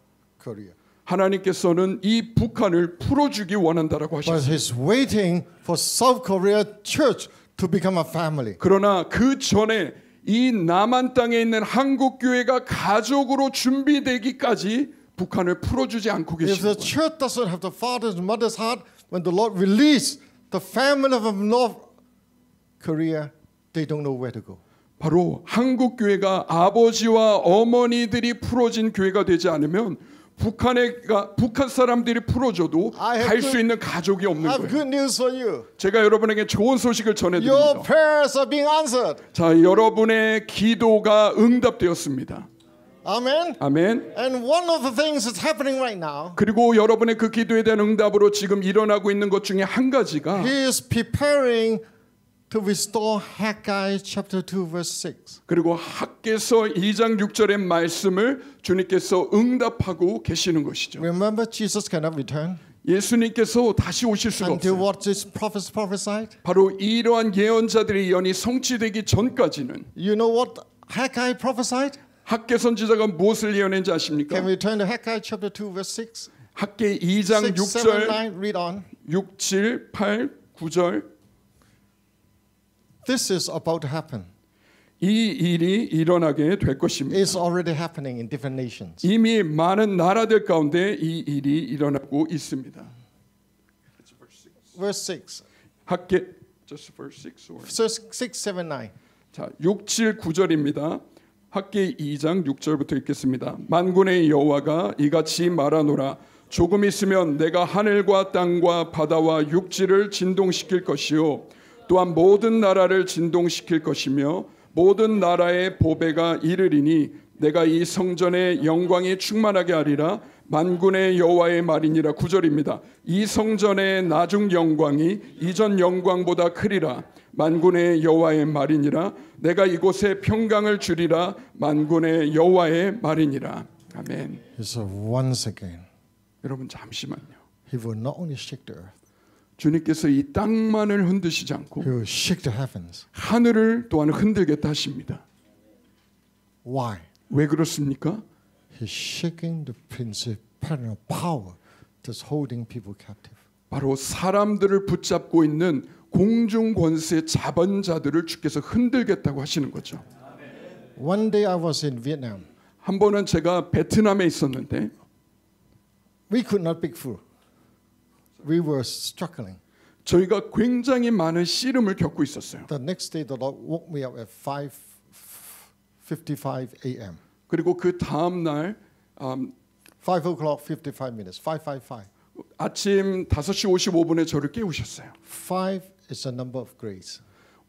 Korea. 하나님께서는 이 북한을 풀어주기 원한다라고 But 하셨어요. He's waiting for South Korea church to become a family. 그러나 그 전에 이 남한 땅에 있는 한국 교회가 가족으로 준비되기까지 북한을 풀어주지 않고 If 계시는 the 거예요. church doesn't have the father's and mother's heart, when the Lord release the family of North Korea, they don't know where to go. 바로 한국 교회가 아버지와 어머니들이 풀어진 교회가 되지 않으면 북한 사람들이 풀어줘도 갈 수 있는 가족이 없는 I have 거예요. good news for you. 제가 여러분에게 좋은 소식을 Your 전해드립니다. prayers are being answered. 자, 여러분의 기도가 응답되었습니다. Amen. 아멘. And one of the things that's happening right now, 그리고 여러분의 그 기도에 대한 응답으로 지금 일어나고 있는 것 중에 한 가지가 He is preparing to restore Haggai chapter 2 verse 6. 그리고 학개서 2장 6절의 말씀을 주님께서 응답하고 계시는 것이죠. Remember, Jesus cannot return 예수님께서 다시 오실 수가 until 없어요. what this prophets prophesied. 바로 이러한 예언자들의 예언이 성취되기 전까지는 You know what Haggai prophesied? 학개 선지자가 무엇을 예언했는지 Can 아십니까? we turn to Haggai chapter 2 verse 6? 학개 2장 6, 7, 6절, 9, read on. 6, 7, 8, 9절 This is about to happen. 이 일이 일어나게 될 것입니다. It's already happening in different nations. 이미 많은 나라들 가운데 이 일이 일어나고 있습니다. Verse 6. 학개 just verse 6 or Verse 6, 7, 9. 자, 6, 7, 9절입니다. 학개 2장 6절부터 읽겠습니다. 만군의 여호와가 이같이 말하노라. 조금 있으면 내가 하늘과 땅과 바다와 육지를 진동시킬 것이요 또한 모든 나라를 진동시킬 것이며 모든 나라의 보배가 이르리니 내가 이 성전의 영광이 충만하게 하리라. 만군의 여호와의 말이니라. 9절입니다. 이 성전의 나중 영광이 이전 영광보다 크리라. 만군의 여호와의 말이니라. 내가 이곳에 평강을 주리라. 만군의 여호와의 말이니라. 아멘. So once again, 여러분 잠시만요. He will not only shake the earth, 주님께서 이 땅만을 흔드시지 않고 He will shake the heavens. 하늘을 또한 흔들겠다 하십니다. Why? 왜 그렇습니까? He's shaking the principality of power that's holding people captive. 바로 사람들을 붙잡고 있는 공중 권세 자본자들을 주께서 흔들겠다고 하시는 거죠. One day I was in Vietnam. 한 번은 제가 베트남에 있었는데 We could not pick food. We were struggling. 저희가 굉장히 많은 씨름을 겪고 있었어요. The next day, the Lord woke me up at 5:55 a.m. 그리고 그 다음 날 5 o'clock, 55 minutes. 555. 아침 5시 55분에 저를 깨우셨어요. 5 is a number of grace.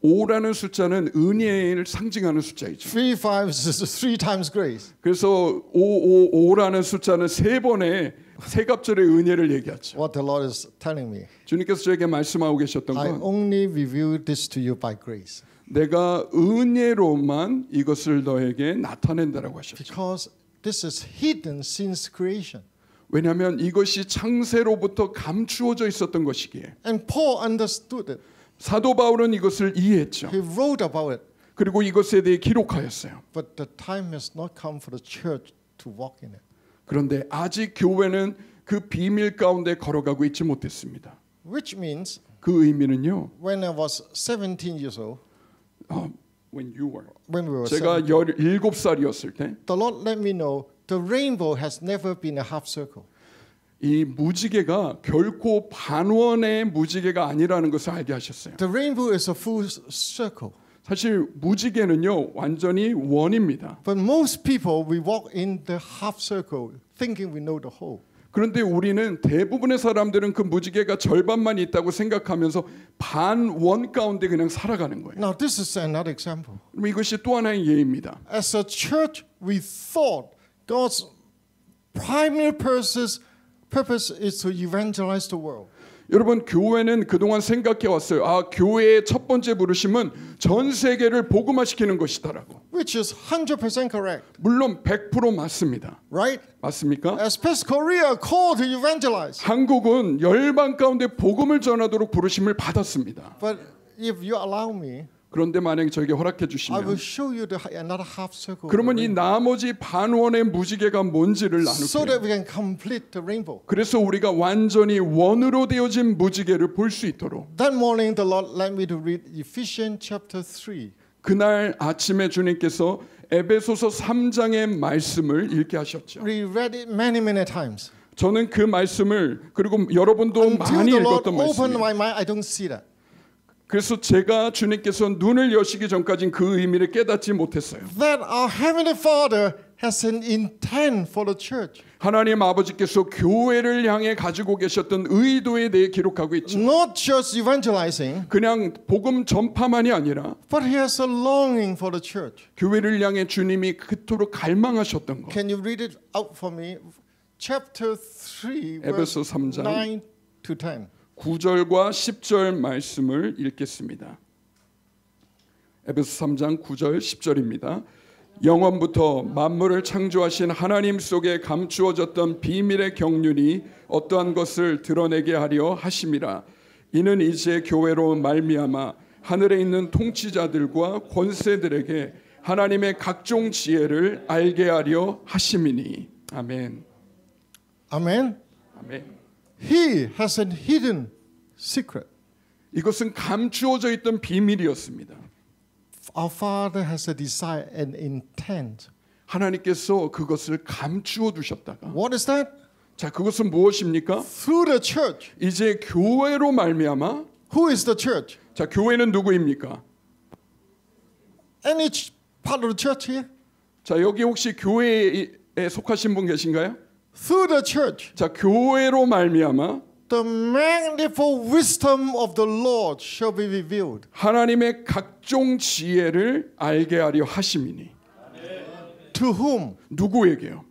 5라는 숫자는 은혜를 상징하는 숫자이죠. 35 is 3 times grace. 그래서 555라는 숫자는 세 번의 세갑절의 은혜를 얘기하죠. What the Lord is telling me, 주님께서 저에게 말씀하고 계셨던 I 건 only reveal this to you by grace. 내가 은혜로만 이것을 너에게 나타낸다라고 하셨죠. Because this is hidden since creation. 왜냐하면 이것이 창세로부터 감추어져 있었던 것이기에 And Paul understood it. 사도 바울은 이것을 이해했죠. He wrote about it. 그리고 이것에 대해 기록하였어요. But the time has not come for the church to walk in it. 그런데 아직 교회는 그 비밀 가운데 걸어가고 있지 못했습니다. Which means 그 의미는요. when I was 17 years old, When you were when we were 제가 17, 17살이었을 때 the Lord let me know the rainbow has never been a half circle. 이 무지개가 결코 반원의 무지개가 아니라는 것을 알게 하셨어요. The rainbow is a full circle. 사실 무지개는요 완전히 원입니다. But most people, we walk in the half circle thinking we know the whole. 그런데 우리는 대부분의 사람들은 그 무지개가 절반만 있다고 생각하면서 반원 가운데 그냥 살아가는 거예요. Now this is another example. 그럼 이것이 또 하나의 예입니다. As a church, we thought God's primary purpose is to evangelize the world. 여러분 교회는 그동안 생각해 왔어요. 아 교회의 첫 번째 부르심은 전 세계를 복음화시키는 것이다라고. Which is 100% correct. 물론 100% 맞습니다. Right? 맞습니까? Especially Korea called to evangelize. 한국은 열방 가운데 복음을 전하도록 부르심을 받았습니다. But if you allow me, 그런데 만약에 저에게 허락해 I will 주시면 show you another half circle. 그러면 이 나머지 반원의 무지개가 뭔지를 So that 나눌게요. we can complete the rainbow. 그래서 우리가 완전히 원으로 되어진 무지개를 볼 수 있도록 That morning, the Lord led me to read Ephesians chapter 3. 그날 아침에 주님께서 에베소서 3장의 말씀을 읽게 하셨죠. We read it many times. 저는 그 말씀을 그리고 여러분도 Until 많이 the Lord 읽었던 opened 말씀이에요. my mind, I don't see that. 그래서 제가 주님께서 눈을 여시기 전까지는 그 의미를 깨닫지 못했어요. That our Heavenly Father has an intent for the church. 하나님 아버지께서 교회를 향해 가지고 계셨던 의도에 대해 기록하고 있죠. Not just evangelizing, 그냥 복음 전파만이 아니라 but He has a longing for the church. 교회를 향해 주님이 그토록 갈망하셨던 것. Can you read it out for me? Chapter 3, 에베소 verse 3장 9 to 10. 9절과 10절 말씀을 읽겠습니다. 에베소 3장 9절 10절입니다. 영원부터 만물을 창조하신 하나님 속에 감추어졌던 비밀의 경륜이 어떠한 것을 드러내게 하려 하심이라. 이는 이제 교회로 말미암아 하늘에 있는 통치자들과 권세들에게 하나님의 각종 지혜를 알게 하려 하심이니. 아멘. Amen. 아멘. He has a hidden secret. 이것은 감추어져 있던 비밀이었습니다. Our Father has a desire and intent. 하나님께서 그것을 감추어 두셨다가 What is that? 자 그것은 무엇입니까? Through the church. 이제 교회로 말미암아 Who is the church? 자 교회는 누구입니까? Any part of the church here? 자 여기 혹시 교회에 속하신 분 계신가요? Through the church. 자 교회로 말미암아 The manifold wisdom of the Lord shall be revealed. 하나님의 각종 지혜를 알게 하려 하심이니. To whom? 누구에게요?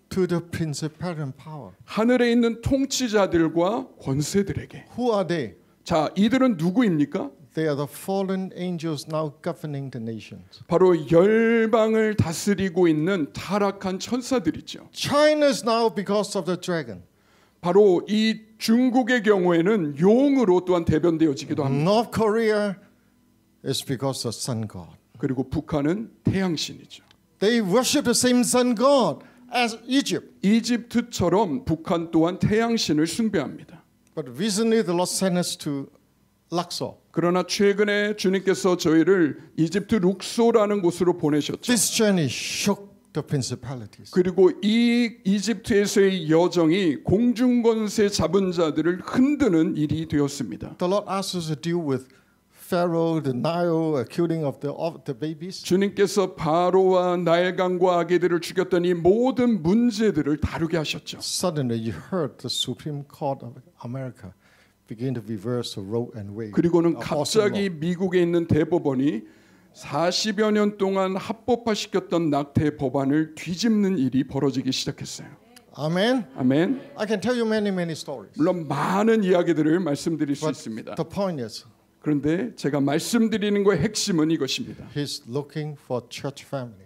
To the principality and power. 하늘에 있는 통치자들과 권세들에게. Who are they? 자 이들은 누구입니까? They are the fallen angels now governing the nations. 바로 열방을 다스리고 있는 타락한 천사들이죠. China is now because of the dragon. 바로 이 중국의 경우에는 용으로 또한 대변되어지기도 합니다. North Korea is because of sun god. 그리고 북한은 태양신이죠. They worship the same sun god as Egypt. 이집트처럼 북한 또한 태양신을 숭배합니다. But recently the Lord sent us to Luxor. 그러나 최근에 주님께서 저희를 이집트 룩소라는 곳으로 보내셨죠. This journey shook the principalities. 그리고 이 이집트에서의 여정이 공중권세 잡은 자들을 흔드는 일이 되었습니다. The Lord asked us to deal with Pharaoh, the Nile, killing of the babies. 주님께서 바로와 나일강과 아기들을 죽였던 이 모든 문제들을 다루게 하셨죠. Suddenly you heard the Supreme Court of America begin to reverse the Roe and Wade. 그리고는 갑자기 미국에 있는 대법원이 40여 년 동안 합법화시켰던 낙태 법안을 뒤집는 일이 벌어지기 시작했어요. Amen. 아멘. I can tell you many stories. 물론 많은 이야기들을 말씀드릴 수 But 있습니다. the point is, 그런데 제가 말씀드리는 거의 핵심은 이것입니다. He's looking for church family.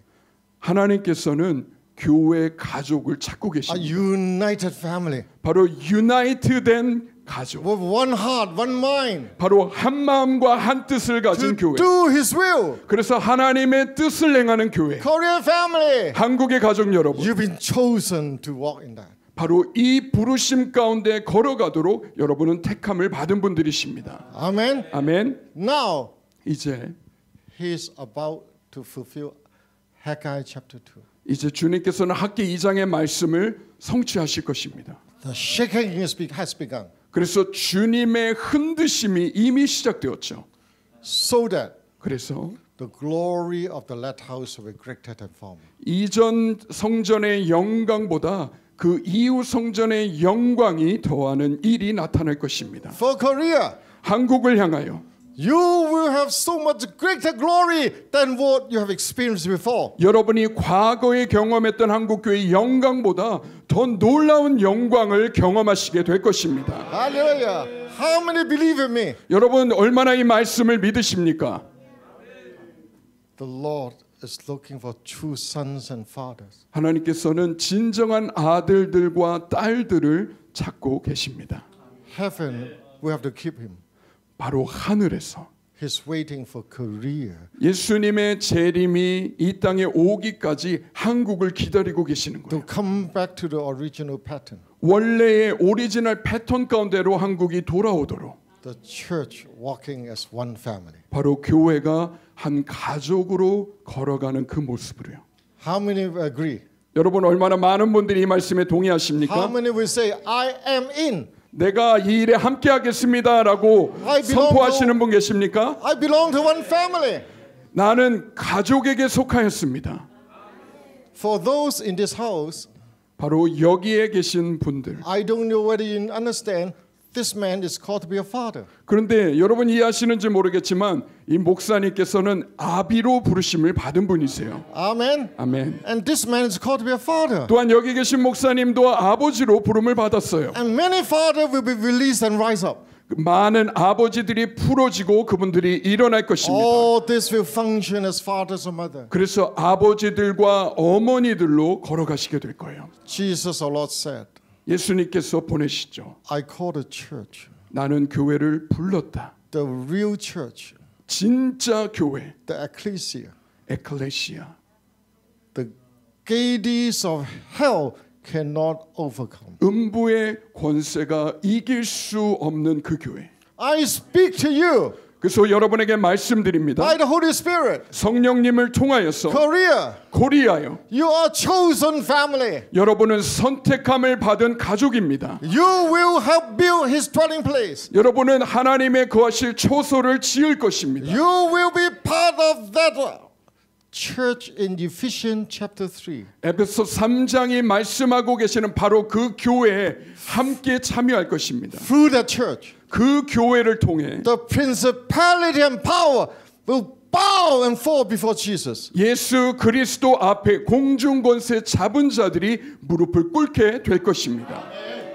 하나님께서는 교회 가족을 찾고 A 계십니다. united family. 바로 유나이트된 가족. With one heart, one mind. 바로 한 마음과 한 뜻을 가진 To 교회. do His will. 그래서 하나님의 뜻을 행하는 교회. Korean family. 한국의 가족 여러분. You've been chosen to walk in that. 바로 이 부르심 가운데 걸어가도록 여러분은 택함을 받은 분들이십니다. Amen. 아멘. Now, 이제 He's about to fulfill Haggai chapter 2. 이제 주님께서는 학기 2장의 말씀을 성취하실 것입니다. The shaking has begun. 그래서 주님의 흔드심이 이미 시작되었죠. So that 그래서 the glory of the lighthouse will be greater than former. 이전 성전의 영광보다 그 이후 성전의 영광이 더하는 일이 나타날 것입니다. For Korea, 한국을 향하여 you will have so much greater glory than what you have experienced before. 여러분이 과거에 경험했던 한국교회의 영광보다 더 놀라운 영광을 경험하시게 될 것입니다. Hallelujah. How many believe in me? 여러분 얼마나 이 말씀을 믿으십니까? The Lord is looking for true sons and fathers. 하나님께서는 진정한 아들들과 딸들을 찾고 계십니다. Heaven, we have to keep him. 바로 하늘에서 He's waiting for Korea. 예수님의 재림이 이 땅에 오기까지 한국을 기다리고 계시는 To 거예요. come back to the original pattern. 원래의 오리지널 패턴 가운데로 한국이 돌아오도록 The church walking as one family. 바로 교회가 한 가족으로 걸어가는 그 모습으로요. How many will agree? 여러분 얼마나 많은 분들이 이 말씀에 How 동의하십니까? many will say, I am in? 내가 이 일에 함께 하겠습니다라고 I belong 선포하시는 분 계십니까? I belong to one family. 나는 가족에게 속하였습니다. For those in this house, 바로 여기에 계신 분들. I don't know whether you understand, this man is called to be a father. 그런데 여러분 이해하시는지 모르겠지만 이 목사님께서는 아비로 부르심을 받은 분이세요. Amen. 아멘. And this man is called to be a father. 또한 여기 계신 목사님도 아버지로 부름을 받았어요. And many fathers will be released and rise up. 많은 아버지들이 풀어지고 그분들이 일어날 것입니다. All this will function as fathers or mother. 그래서 아버지들과 어머니들로 걸어가시게 될 거예요. Jesus our Lord said, 예수님께서 보내시죠. I call the church, 나는 교회를 불렀다. the real church, 진짜 교회, the ecclesia. 에클레시아. The gates of hell cannot overcome. 음부의 권세가 이길 수 없는 그 교회. I speak to you 그래서 여러분에게 말씀드립니다. by the Holy Spirit. 성령님을 통하여서 Korea, 코리아요. you are chosen family. 여러분은 선택함을 받은 가족입니다. You will help build his dwelling place. 여러분은 하나님의 거하실 초소를 지을 것입니다. You will be part of that church in Ephesians chapter 3. 에베소 3장이 말씀하고 계시는 바로 그 교회에 함께 참여할 것입니다. Through that church, 그 교회를 통해 the principality and power will bow and fall before Jesus. 예수 그리스도 앞에 공중 권세 잡은 자들이 무릎을 꿇게 될 것입니다.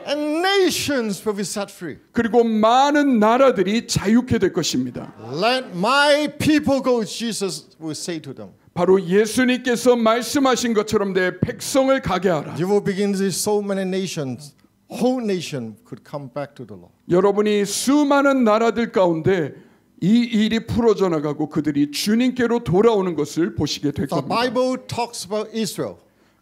And nations will be set free. 그리고 많은 나라들이 자유케 될 것입니다. Let my people go, Jesus will say to them. 바로 예수님께서 말씀하신 것처럼 내 백성을 가게 하라. You will begin to see so many nations, whole nation could come back to the Lord. 여러분이 수많은 나라들 가운데 이 일이 풀어져 나가고 그들이 주님께로 돌아오는 것을 보시게 될 The 겁니다. Bible talks about Israel.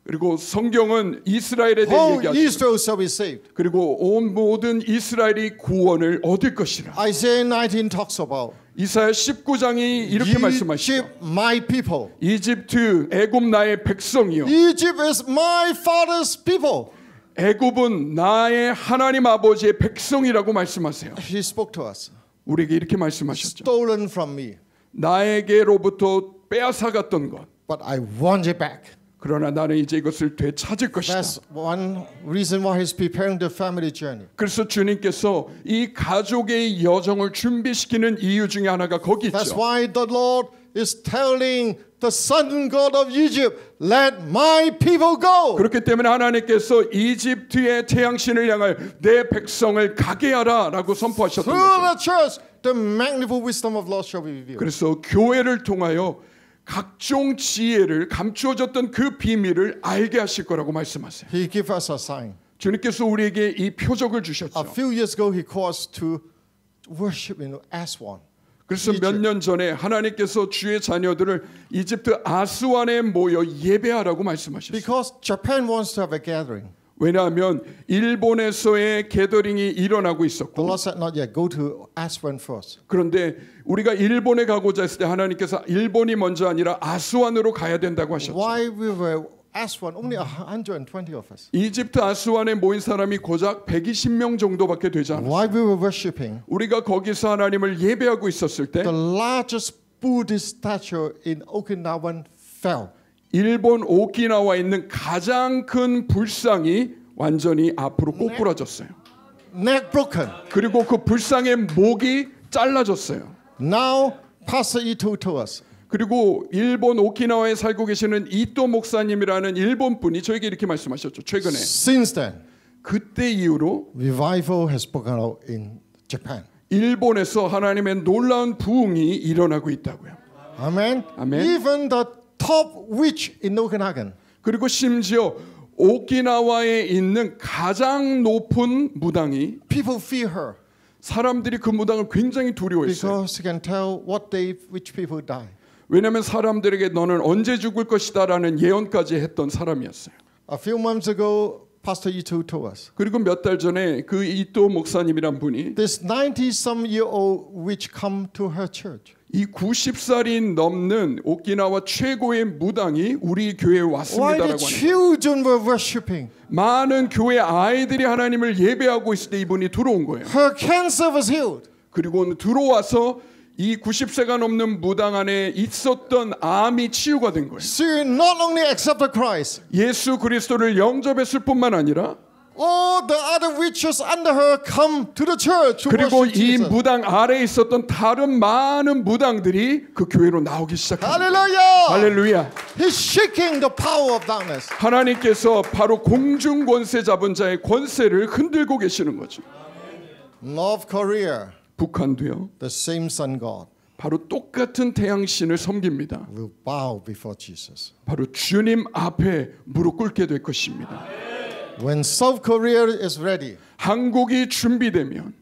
그리고 성경은 이스라엘에 대해 Whole 얘기하죠. Israel shall be saved. 그리고 온 모든 이스라엘이 구원을 얻을 것이라. Isaiah 19 talks about 이사야 19장이 이렇게 말씀하시죠. Egypt, my people. 이집트 애굽 나의 백성이요. Egypt is my father's people. 애굽은 나의 하나님 아버지의 백성이라고 말씀하세요. He spoke to us. 우리에게 이렇게 말씀하셨죠. Stolen from me, 나에게로부터 빼앗아갔던 것. but I want it back. 그러나 나는 이제 이것을 되찾을 것이다. That's one reason why he's preparing the family journey. 그래서 주님께서 이 가족의 여정을 준비시키는 이유 중에 하나가 거기 That's 있죠. why the Lord is telling the sun god of Egypt, let my people go. 그렇기 때문에 하나님께서 이집트의 태양신을 향하여 내 백성을 가게 하라라고 선포하셨던 Through 거죠. the church, the magnificent wisdom of Lord shall be revealed. 그래서 교회를 통하여 각종 지혜를 감추어졌던 그 비밀을 알게 하실 거라고 말씀하세요. He gave us a sign. 주님께서 우리에게 이 표적을 주셨죠. A few years ago, he called us to worship in Aswan. 그래서 몇 년 전에 하나님께서 주의 자녀들을 이집트 아스완에 모여 예배하라고 말씀하셨어요. Because Japan wants to have a gathering. 왜냐하면 일본에서의 게더링이 일어나고 The 있었고 Lord said, not yet, go to Aswan first. 그런데 우리가 일본에 가고자 했을 때 하나님께서 일본이 먼저 아니라 아스완으로 가야 된다고 하셨죠. Why we were Aswan, only 120 of us. 이집트 아스완에 모인 사람이 고작 120명 정도밖에 되지 않았어요. While we were worshiping, 우리가 거기서 하나님을 예배하고 있었을 때 the largest Buddhist statue in Okinawa fell. 일본 오키나와에 있는 가장 큰 불상이 완전히 앞으로 꼬꾸라졌어요. Neck broken. 그리고 그 불상의 목이 잘라졌어요. Now, Pastor Ito told us, 그리고 일본 오키나와에 살고 계시는 이토 목사님이라는 일본 분이 저에게 이렇게 말씀하셨죠. 최근에 since then, 그때 이후로 revival has broken out in Japan. 일본에서 하나님의 놀라운 부흥이 일어나고 있다고요. Amen. Amen. Even the top witch in Okinagan, 그리고 심지어 오키나와에 있는 가장 높은 무당이 people fear her 사람들이 그 무당을 굉장히 두려워했어요. because she can tell what day which people die. 왜냐하면 사람들에게 너는 언제 죽을 것이다라는 예언까지 했던 사람이었어요. A few months ago, Pastor Ito told us, 그리고 몇 달 전에 그 이토 목사님이란 분이 this 90-some-year-old witch come to her church. 이 90살이 넘는 오키나와 최고의 무당이 우리 교회에 While 왔습니다라고 the 하는 거예요. children were worshiping, 많은 교회 아이들이 하나님을 예배하고 있을 때 이분이 들어온 거예요. her cancer was healed. 그리고 들어와서 이 90세가 넘는 무당 안에 있었던 암이 치유가 된 거예요. She not only accepted Christ, 예수 그리스도를 영접했을 뿐만 아니라 all the other witches under her come to the church to 그리고 worship 이 Jesus. 무당 아래에 있었던 다른 많은 무당들이 그 교회로 나오기 시작합니다. Hallelujah! 할렐루야. He's shaking the power of darkness. 하나님께서 바로 공중 권세 잡은 자의 권세를 흔들고 계시는 거죠. North Korea, 북한도요. the same sun god, 바로 똑같은 태양신을 섬깁니다. will bow before Jesus. 바로 주님 앞에 무릎 꿇게 될 것입니다. When South Korea is ready, 한국이 준비되면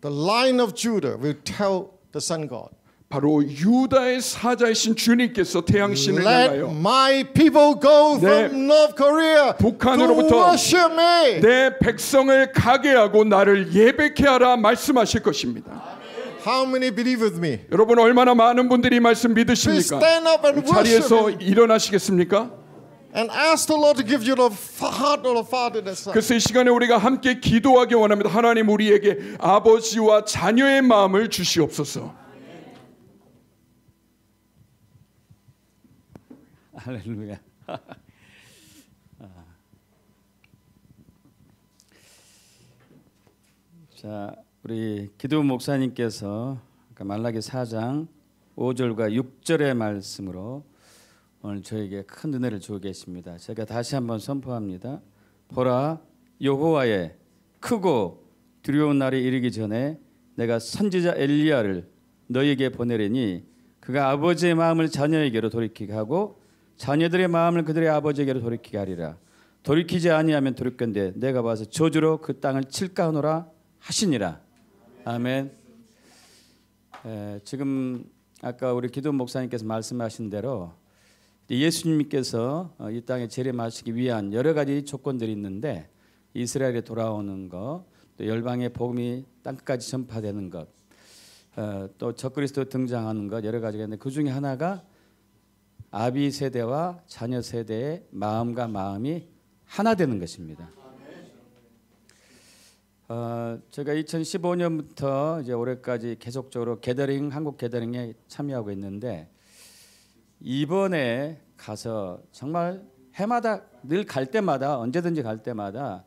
the Lion of Judah will tell the sun god, 바로 유다의 사자이신 주님께서 태양신을 let 향하여 my people go 내 from North Korea to 북한으로부터 worship me. 내 백성을 가게 하고 나를 예배케 하라 말씀하실 것입니다. How many believe with me? 여러분 얼마나 많은 분들이 이 말씀 Please 믿으십니까? stand up and worship 자리에서 him 일어나시겠습니까? and ask the Lord to give you the heart of the Father and the Son. 그래서 이 시간에 우리가 함께 기도하기 원합니다. 하나님 우리에게 아버지와 자녀의 마음을 주시옵소서. 할렐루야. 자, 우리 기도 목사님께서 말라기 4장 5절과 6절의 말씀으로 오늘 저에게 큰 은혜를 주고 계십니다. 제가 다시 한번 선포합니다. 보라, 여호와의 크고 두려운 날이 이르기 전에 내가 선지자 엘리야를 너희에게 보내리니 그가 아버지의 마음을 자녀에게로 돌이키게 하고 자녀들의 마음을 그들의 아버지에게로 돌이키게 하리라. 돌이키지 아니하면 돌이켰는데 내가 봐서 저주로 그 땅을 칠까 하노라 하시니라. 아멘. 지금 아까 우리 기도 목사님께서 말씀하신 대로 예수님께서 이 땅에 재림하시기 위한 여러 가지 조건들이 있는데 이스라엘에 돌아오는 것, 또 열방의 복음이 땅끝까지 전파되는 것, 또 적그리스도 등장하는 것 여러 가지가 있는데 그 중에 하나가 아비 세대와 자녀 세대의 마음과 마음이 하나 되는 것입니다. 제가 2015년부터 이제 올해까지 계속적으로 게더링, 한국 게더링에 참여하고 있는데 이번에 가서 정말 해마다 늘 갈 때마다 언제든지 갈 때마다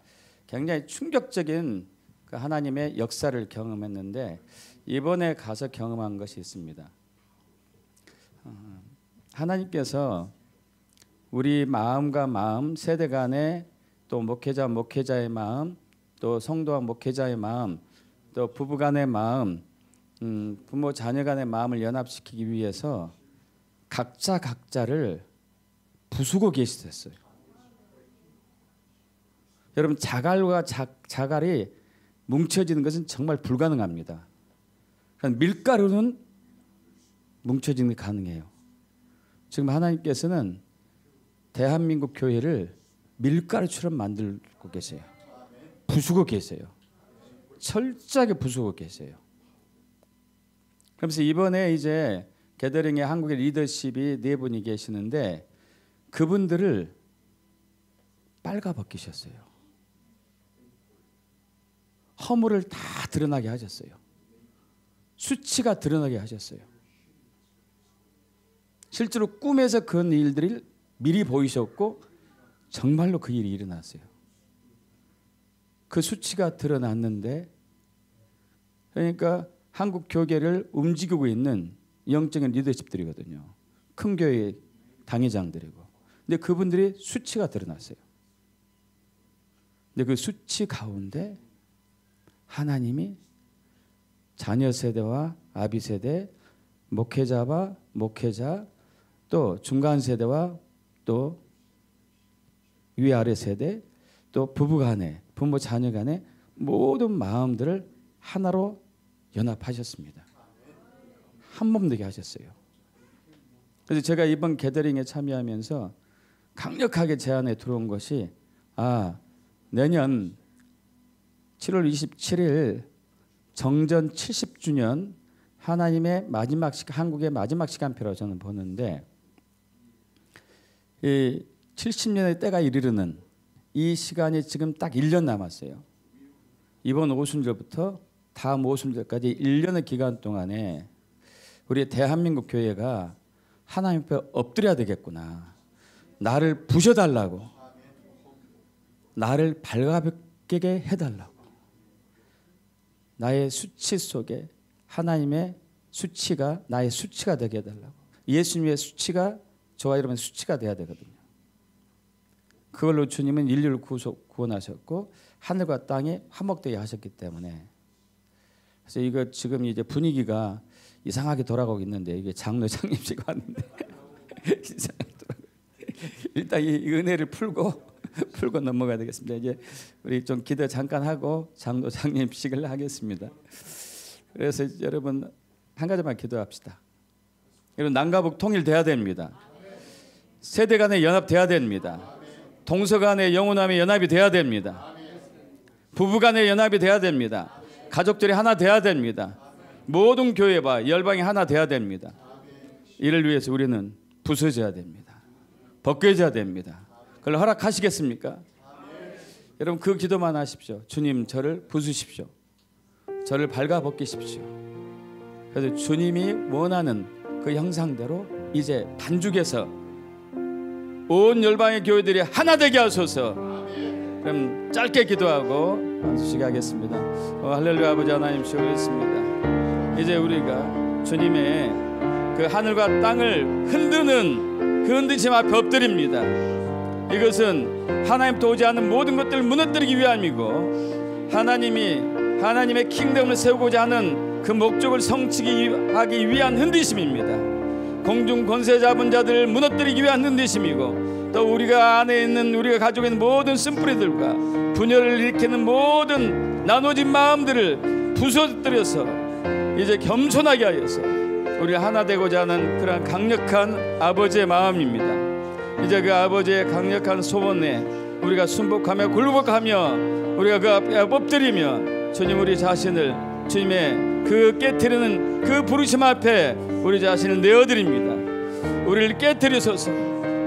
굉장히 충격적인 그 하나님의 역사를 경험했는데 이번에 가서 경험한 것이 있습니다. 하나님께서 우리 마음과 마음, 세대 간의 또 목회자의 마음, 또 성도와 목회자의 마음, 또 부부 간의 마음, 부모 자녀 간의 마음을 연합시키기 위해서 각자를 부수고 계시셨어요. 여러분 자갈과 자갈이 뭉쳐지는 것은 정말 불가능합니다. 밀가루는 뭉쳐지는 게 가능해요. 지금 하나님께서는 대한민국 교회를 밀가루처럼 만들고 계세요. 부수고 계세요. 철저하게 부수고 계세요. 그래서 이번에 이제 게더링에 한국의 리더십이 4분이 계시는데 그분들을 빨가 벗기셨어요. 허물을 다 드러나게 하셨어요. 수치가 드러나게 하셨어요. 실제로 꿈에서 그런 일들을 미리 보이셨고 정말로 그 일이 일어났어요. 그 수치가 드러났는데, 그러니까 한국 교계를 움직이고 있는 영적인 리더십들이거든요. 큰 교회의 당회장들이고. 근데 그분들이 수치가 드러났어요. 근데 그 수치 가운데 하나님이 자녀 세대와 아비 세대, 목회자와 목회자, 또 중간 세대와 또 위아래 세대, 또 부부 간에, 부모 자녀 간에 모든 마음들을 하나로 연합하셨습니다. 한 몸 되게 하셨어요. 그래서 제가 이번 게더링에 참여하면서 강력하게 제안에 들어온 것이, 내년 7월 27일 정전 70주년 하나님의 마지막 한국의 마지막 시간표라고 저는 보는데, 이 70년의 때가 이르는 이 시간이 지금 딱 1년 남았어요. 이번 오순절부터 다음 오순절까지 1년의 기간 동안에 우리 대한민국 교회가 하나님 앞에 엎드려야 되겠구나. 나를 부셔달라고, 나를 발가벗게 해달라고, 나의 수치 속에 하나님의 수치가 나의 수치가 되게 해달라고. 예수님의 수치가 저와 여러분의 수치가 돼야 되거든요. 그걸로 주님은 인류를 구원하셨고 하늘과 땅이 화목되게 하셨기 때문에. 그래서 이거 지금 이제 분위기가 이상하게 돌아가고 있는데, 이게 장로 장님씩 왔는데 이상하게 돌아가고. 일단 이 은혜를 풀고 넘어가야 되겠습니다. 이제 우리 좀 기도 잠깐 하고 장로 장님식을 하겠습니다. 그래서 여러분 한 가지만 기도합시다. 여러분 남과 북 통일돼야 됩니다. 세대 간의 연합돼야 됩니다. 동서 간의 영혼함의 연합이 돼야 됩니다. 부부 간의 연합이 돼야 됩니다. 가족들이 하나 돼야 됩니다. 모든 교회와 열방이 하나 돼야 됩니다. 이를 위해서 우리는 부서져야 됩니다. 벗겨져야 됩니다. 그걸 허락하시겠습니까? 여러분 그 기도만 하십시오. 주님 저를 부수십시오. 저를 발가벗기십시오. 그래서 주님이 원하는 그 형상대로 이제 반죽해서 온 열방의 교회들이 하나 되게 하소서. 그럼 짧게 기도하고 안수시게 하겠습니다. 할렐루야. 아버지 하나님 주였습니다. 이제 우리가 주님의 그 하늘과 땅을 흔드는 그 흔드심 앞에 엎드립니다. 이것은 하나님부터 오지 않는 모든 것들을 무너뜨리기 위함이고, 하나님의 킹덤을 세우고자 하는 그 목적을 성취하기 위한 흔드심입니다. 공중 권세 잡은 자들을 무너뜨리기 위한 흔드심이고, 또 우리가 안에 있는, 우리가 가지고 있는 모든 쓴뿌리들과 분열을 일으키는 모든 나눠진 마음들을 부서뜨려서 이제 겸손하게 하여서 우리가 하나 되고자 하는 그런 강력한 아버지의 마음입니다. 이제 그 아버지의 강력한 소원에 우리가 순복하며 굴복하며 우리가 그 앞에 엎드리며 주님 우리 자신을 주님의 그 깨트리는 그 부르심 앞에 우리 자신을 내어드립니다. 우리를 깨트리소서.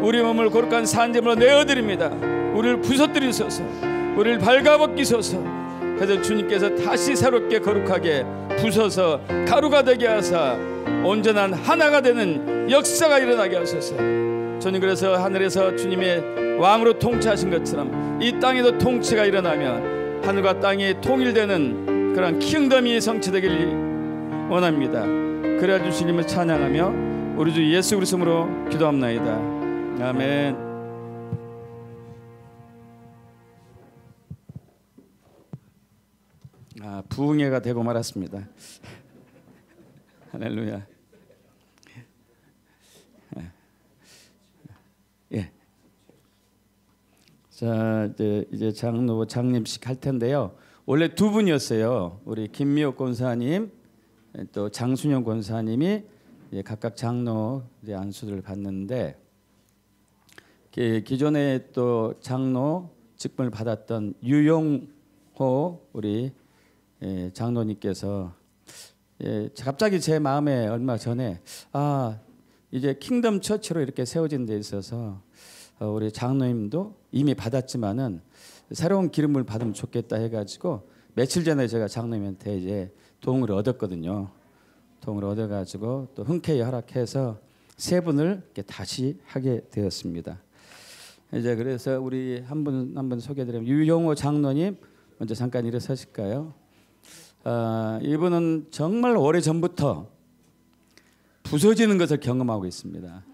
우리 몸을 거룩한 산재물로 내어드립니다. 우리를 부서뜨리소서. 우리를 발가벗기소서. 그래서 주님께서 다시 새롭게 거룩하게 부서서 가루가 되게 하사 온전한 하나가 되는 역사가 일어나게 하소서. 주님 그래서 하늘에서 주님의 왕으로 통치하신 것처럼 이 땅에도 통치가 일어나면 하늘과 땅이 통일되는 그런 킹덤이 성취되길 원합니다. 그래야 주님을 찬양하며 우리 주 예수 그리스도로 기도합나이다. 아멘. 부흥회가 되고 말았습니다. 할렐루야. 예. 자, 이제 장로 장님식 할 텐데요. 원래 두 분이었어요. 우리 김미옥 권사님, 또 장순영 권사님이 각각 장로 안수를 받는데, 기존에 또 장로 직분을 받았던 유용호 우리 장로님께서 갑자기 제 마음에 얼마 전에 이제 킹덤 처치로 이렇게 세워진 데 있어서 우리 장로님도 이미 받았지만은 새로운 기름을 받으면 좋겠다 해가지고 며칠 전에 제가 장로님한테 이제 도움을 얻었거든요. 도움을 얻어가지고 또 흔쾌히 허락해서 세 분을 이렇게 다시 하게 되었습니다. 이제 그래서 우리 한 분 소개드리면 유용호 장로님 먼저 잠깐 일어서실까요? 이분은 정말 오래 전부터 부서지는 것을 경험하고 있습니다.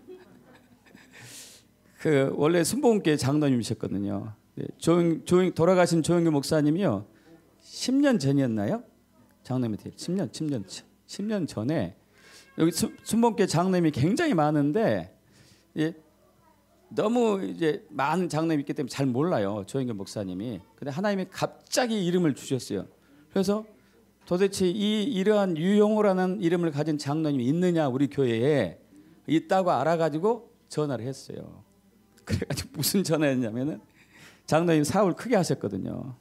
그 원래 순복음교회 장로님이셨거든요. 돌아가신 조영규 목사님이요 10년 전이었나요? 장로님한테 10년 전에 여기 순복음교회 장로님이 굉장히 많은데 너무 이제 많은 장로님이 있기 때문에 잘 몰라요 조영규 목사님이. 근데 하나님이 갑자기 이름을 주셨어요. 그래서 도대체 이러한 유용호라는 이름을 가진 장로님이 있느냐 우리 교회에 있다고 알아가지고 전화를 했어요. 그래가지고 무슨 전화였냐면은 장로님 사업을 크게 하셨거든요.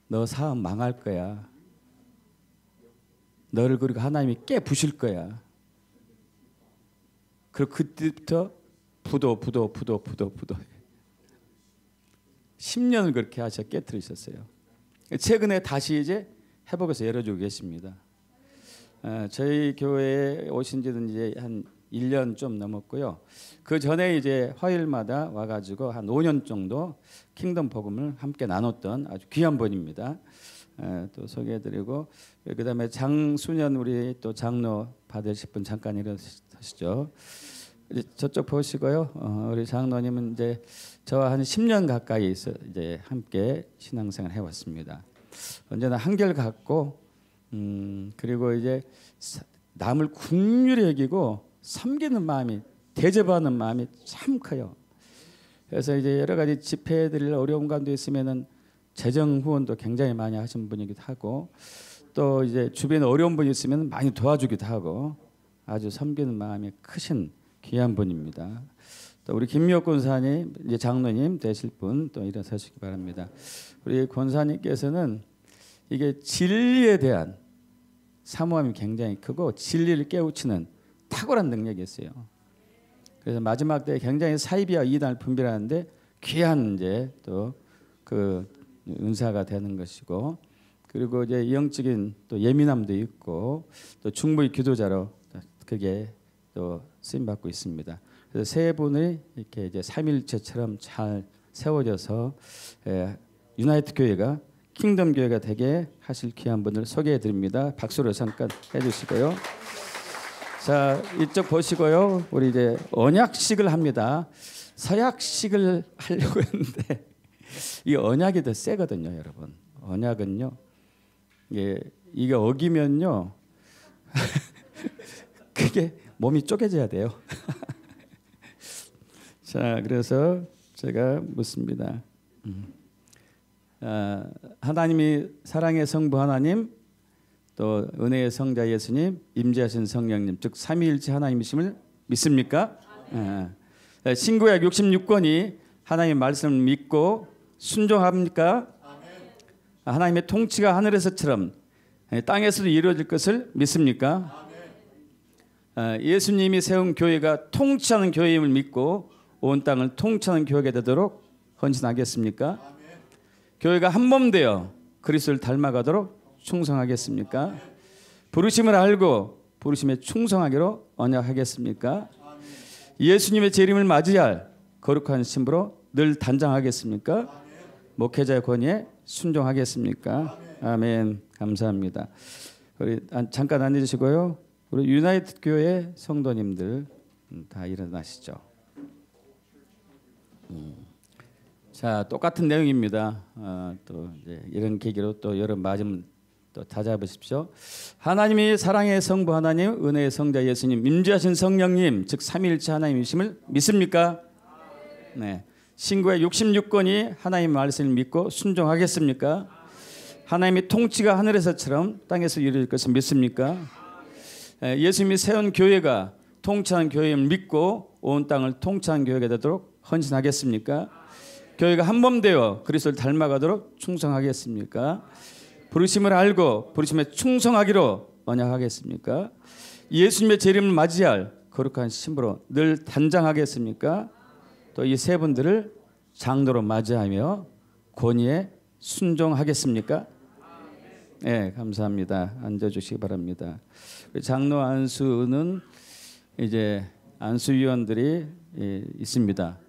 너 사업 망할 거야. 너를 그리고 하나님이 깨 부실 거야. 그리고 그때부터 부도 10년을 그렇게 하셔 깨트리셨어요. 최근에 다시 이제 회복해서 열어주고 계십니다. 저희 교회에 오신 지는 이제 한 1년 좀 넘었고요. 그 전에 이제 화요일마다 와가지고 한 5년 정도 킹덤 복음을 함께 나눴던 아주 귀한 분입니다. 또 소개해드리고 그다음에 장수년 우리 또 장로 받으실 분 잠깐 일어서시죠. 이제 저쪽 보시고요. 우리 장로님은 이제 저와 한 10년 가까이 이제 함께 신앙생활 해왔습니다. 언제나 한결같고 그리고 이제 남을 긍휼히 여기고 섬기는 마음이 대접하는 마음이 참 커요. 그래서 이제 여러 가지 집회드릴 어려운 감도 있으면은 재정 후원도 굉장히 많이 하신 분이기도 하고 또 이제 주변에 어려운 분이 있으면 많이 도와주기도 하고 아주 섬기는 마음이 크신 귀한 분입니다. 또 우리 김미옥 권사님 이제 장로님 되실 분 또 일어서시기 바랍니다. 우리 권사님께서는 이게 진리에 대한 사모함이 굉장히 크고 진리를 깨우치는 탁월한 능력이 있어요. 그래서 마지막 때 굉장히 사이비와 이단을 분별하는데 귀한 이제 또 그 은사가 되는 것이고 그리고 이제 영적인 또 예민함도 있고 또 충분히 기도자로 그게 또 쓰임 받고 있습니다. 그래서 세 분이 이렇게 이제 삼일체처럼 잘 세워져서 유나이트 교회가 킹덤 교회가 되게 하실 귀한 분을 소개해 드립니다. 박수로 잠깐 해주시고요. 자 이쪽 보시고요. 우리 이제 언약식을 합니다. 서약식을 하려고 했는데 이 언약이 더 세거든요, 여러분. 언약은요, 이게 어기면요, 그게 몸이 쪼개져야 돼요. 자, 그래서 제가 묻습니다. 하나님이 사랑의 성부 하나님, 또 은혜의 성자 예수님, 임재하신 성령님, 즉 삼위일체 하나님이심을 믿습니까? 신구약 66권이 하나님의 말씀을 믿고 순종합니까? 하나님의 통치가 하늘에서처럼 땅에서도 이루어질 것을 믿습니까? 예수님이 세운 교회가 통치하는 교회임을 믿고 온 땅을 통치하는 교회가 되도록 헌신하겠습니까? 교회가 한 몸 되어 그리스도를 닮아가도록 충성하겠습니까? 부르심을 알고 부르심에 충성하기로 언약하겠습니까? 예수님의 재림을 맞이할 거룩한 신부로 늘 단장하겠습니까? 목회자의 권위에 순종하겠습니까? 아멘. 감사합니다. 우리 잠깐 앉으시고요. 우리 유나이트 교회 성도님들 다 일어나시죠. 자, 똑같은 내용입니다. 또 이제 이런 계기로 또 여러 말씀 또 다잡으십시오. 하나님이 사랑의 성부 하나님, 은혜의 성자 예수님, 임재하신 성령님, 즉 삼위일체 하나님이심을 믿습니까? 네. 신구약 66권이 하나님의 말씀을 믿고 순종하겠습니까? 하나님의 통치가 하늘에서처럼 땅에서 이루어질 것을 믿습니까? 예수님이 세운 교회가 통치하는 교회임을 믿고 온 땅을 통치하는 교회가 되도록 헌신하겠습니까? 교회가 한 몸 되어 그리스도를 닮아가도록 충성하겠습니까? 부르심을 알고 부르심에 충성하기로 언약하겠습니까? 예수님의 재림을 맞이할 거룩한 신부로 늘 단장하겠습니까? 또 또 이 세 분들을 장로로 맞이하며 권위에 순종하겠습니까? 네, 감사합니다. 앉아주시기 바랍니다. 장로 안수는 이제 안수위원들이 있습니다.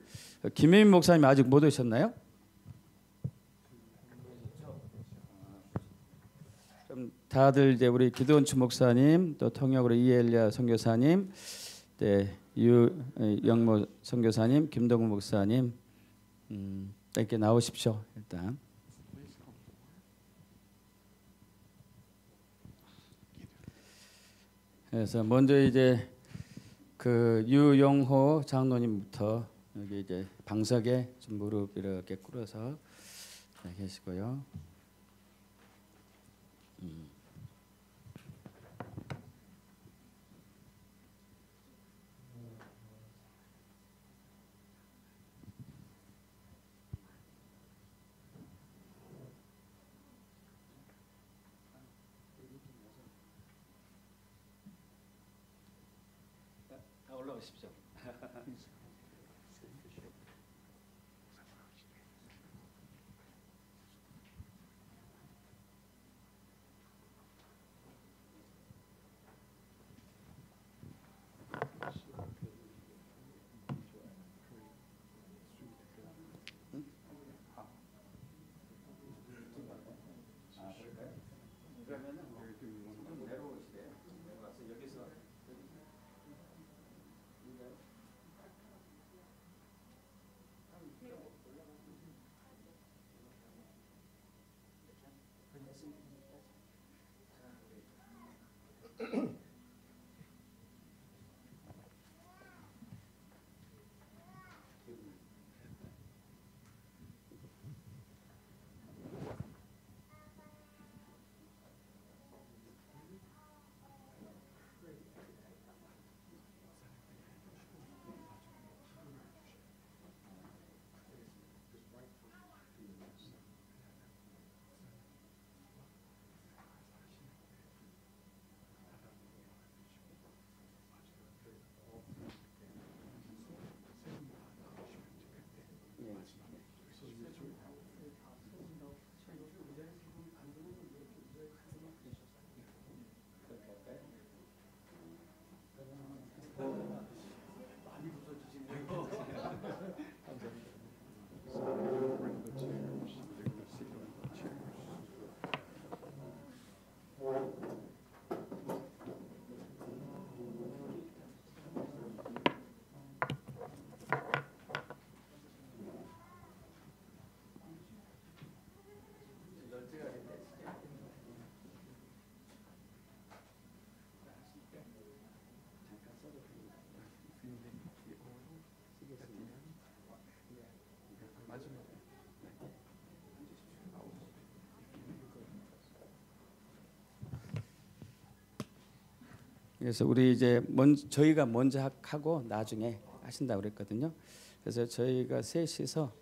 김혜민 목사님 아직 못 오셨나요? 그럼 다들 이제 우리 기도원추 목사님, 또 통역으로 이엘리아 선교사님, 네, 유영모 선교사님, 김동국 목사님, 이렇게 나오십시오. 일단. 그래서 먼저 이제 그 유영호 장로님부터 여기 이제 방석에 좀 무릎 이렇게 꿇어서 계시고요. 다 올라오십시오. 그래서 우리 이제 저희가 먼저 하고 나중에 하신다고 그랬거든요. 그래서 저희가 셋이서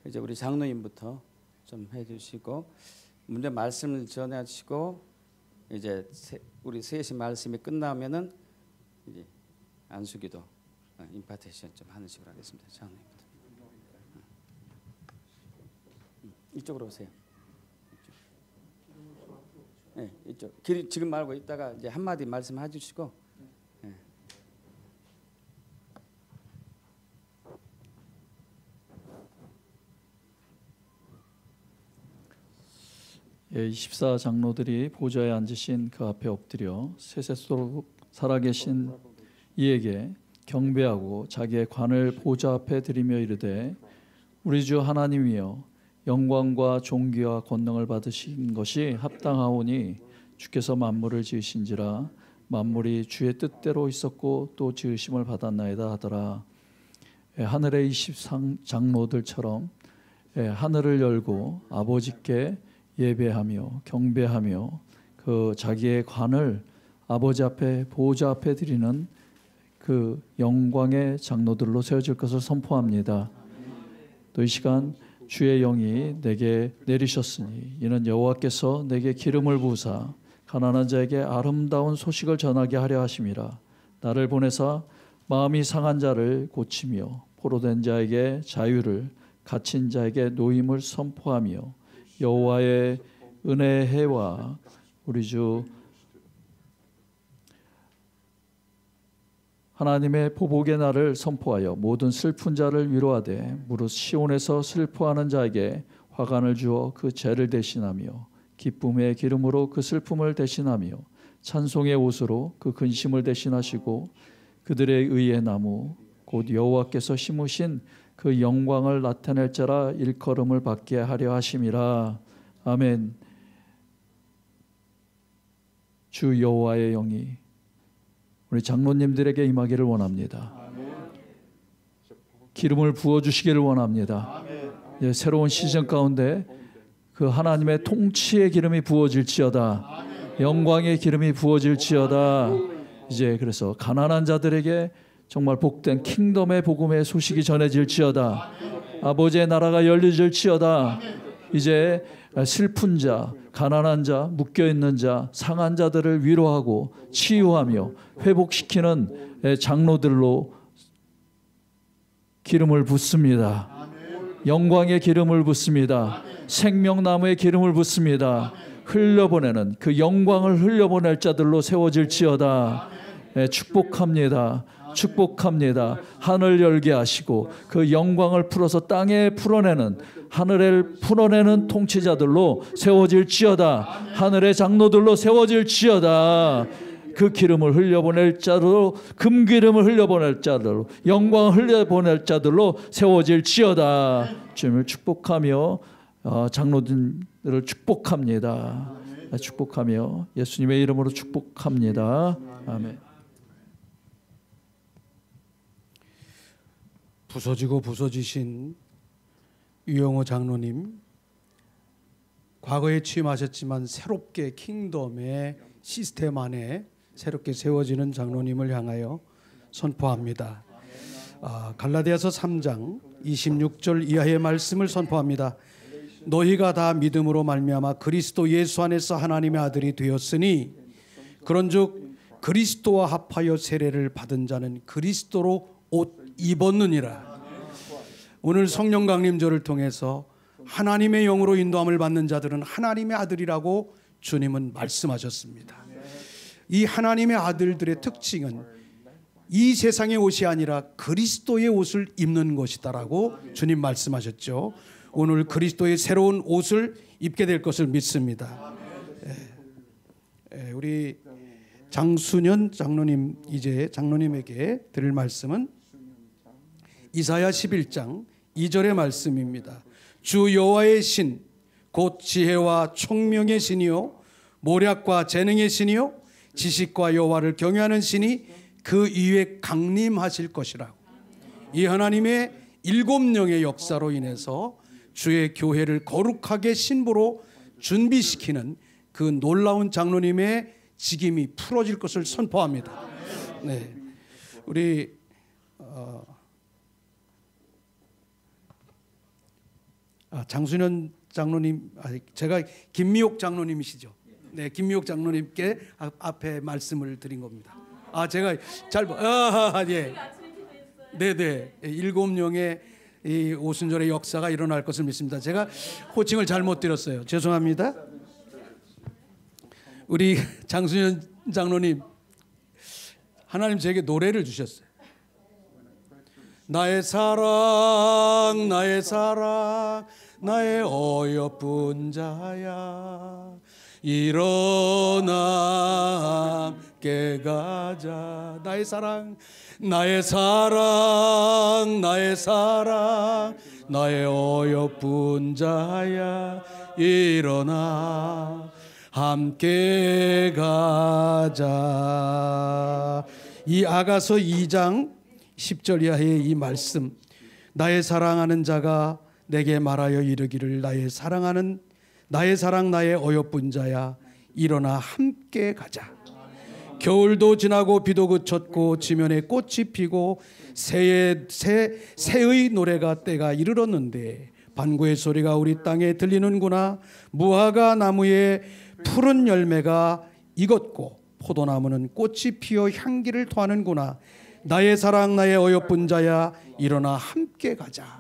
이제 우리 장로님부터 좀 해주시고 먼저 말씀을 전하시고 이제 우리 셋이 말씀이 끝나면은 이제 안수기도 임파테이션 좀 하는 식으로 하겠습니다. 장로님부터. 이쪽으로 오세요. 네, 이쪽. 지금 말고 이따가 이제 한 마디 말씀해 주시고. 네. 예, 24 장로들이 보좌에 앉으신 그 앞에 엎드려 세세토록 살아계신 이에게 경배하고 자기의 관을 보좌 앞에 드리며 이르되 우리 주 하나님이여 영광과 존귀와 권능을 받으신 것이 합당하오니 주께서 만물을 지으신지라 만물이 주의 뜻대로 있었고 또 지으심을 받았나이다 하더라. 하늘의 23장로들처럼 하늘을 열고 아버지께 예배하며 경배하며 그 자기의 관을 아버지 앞에 보좌 앞에 드리는 그 영광의 장로들로 세워질 것을 선포합니다. 또 이 시간 주의 영이 내게 내리셨으니 이는 여호와께서 내게 기름을 부으사 가난한 자에게 아름다운 소식을 전하게 하려 하심이라. 나를 보내사 마음이 상한 자를 고치며 포로된 자에게 자유를, 갇힌 자에게 노임을 선포하며 여호와의 은혜의 해와 우리 주 하나님의 보복의 날을 선포하여 모든 슬픈 자를 위로하되 무릇 시온에서 슬퍼하는 자에게 화관을 주어 그 죄를 대신하며 기쁨의 기름으로 그 슬픔을 대신하며 찬송의 옷으로 그 근심을 대신하시고 그들의 의의 나무 곧 여호와께서 심으신 그 영광을 나타낼 자라 일컬음을 받게 하려 하심이라. 아멘. 주 여호와의 영이 우리 장로님들에게 임하기를 원합니다. 기름을 부어주시기를 원합니다. 예, 새로운 시즌 가운데 그 하나님의 통치의 기름이 부어질지어다. 영광의 기름이 부어질지어다. 이제 그래서 가난한 자들에게 정말 복된 킹덤의 복음의 소식이 전해질지어다. 아버지의 나라가 열려질지어다. 이제 슬픈 자, 가난한 자, 묶여있는 자, 상한 자들을 위로하고 치유하며 회복시키는 장로들로 기름을 붓습니다. 영광의 기름을 붓습니다. 생명나무의 기름을 붓습니다. 흘려보내는 그 영광을 흘려보낼 자들로 세워질지어다. 축복합니다. 축복합니다. 하늘 열게 하시고 그 영광을 풀어서 땅에 풀어내는, 하늘을 풀어내는 통치자들로 세워질지어다. 하늘의 장로들로 세워질지어다. 그 기름을 흘려보낼 자들로, 금기름을 흘려보낼 자들로, 영광을 흘려보낼 자들로 세워질지어다. 주님을 축복하며 장로들을 축복합니다. 축복하며 예수님의 이름으로 축복합니다. 아멘. 부서지고 부서지신 유영호 장로님, 과거에 취임하셨지만 새롭게 킹덤의 시스템 안에 새롭게 세워지는 장로님을 향하여 선포합니다. 갈라디아서 3장 26절 이하의 말씀을 선포합니다. 너희가 다 믿음으로 말미암아 그리스도 예수 안에서 하나님의 아들이 되었으니 그런즉 그리스도와 합하여 세례를 받은 자는 그리스도로 옷 입었느니라. 오늘 성령 강림절을 통해서 하나님의 영으로 인도함을 받는 자들은 하나님의 아들이라고 주님은 말씀하셨습니다. 이 하나님의 아들들의 특징은 이 세상의 옷이 아니라 그리스도의 옷을 입는 것이다라고 주님 말씀하셨죠. 오늘 그리스도의 새로운 옷을 입게 될 것을 믿습니다. 우리 장순현 장로님, 이제 장로님에게 드릴 말씀은 이사야 11장 2절의 말씀입니다. 주 여호와의 신 곧 지혜와 총명의 신이요 모략과 재능의 신이요 지식과 여호와를 경외하는 신이 그 위에 강림하실 것이라고. 이 하나님의 7영의 역사로 인해서 주의 교회를 거룩하게 신부로 준비시키는 그 놀라운 장로님의 직임이 풀어질 것을 선포합니다. 네, 우리 장순현 장로님, 제가 김미옥 장로님이시죠? 네, 김미옥 장로님께 앞에 말씀을 드린 겁니다. 제가 잘 예, 네네, 7영의 이 오순절의 역사가 일어날 것을 믿습니다. 제가 호칭을 잘못 드렸어요. 죄송합니다. 우리 장순현 장로님, 하나님 제게 노래를 주셨어요. 나의 사랑, 나의 사랑, 나의 어여쁜 자야, 일어나 함께 가자. 나의 사랑, 나의 사랑, 나의 사랑, 나의 어여쁜 자야, 일어나 함께 가자. 이 아가서 2장 10절 이하의 이 말씀, 나의 사랑하는 자가 내게 말하여 이르기를 나의 사랑 나의 어여쁜 자야, 일어나 함께 가자. 겨울도 지나고 비도 그쳤고 지면에 꽃이 피고 새의 노래가 때가 이르렀는데 반구의 소리가 우리 땅에 들리는구나. 무화과 나무에 푸른 열매가 익었고 포도나무는 꽃이 피어 향기를 토하는구나. 나의 사랑 나의 어여쁜 자야 일어나 함께 가자.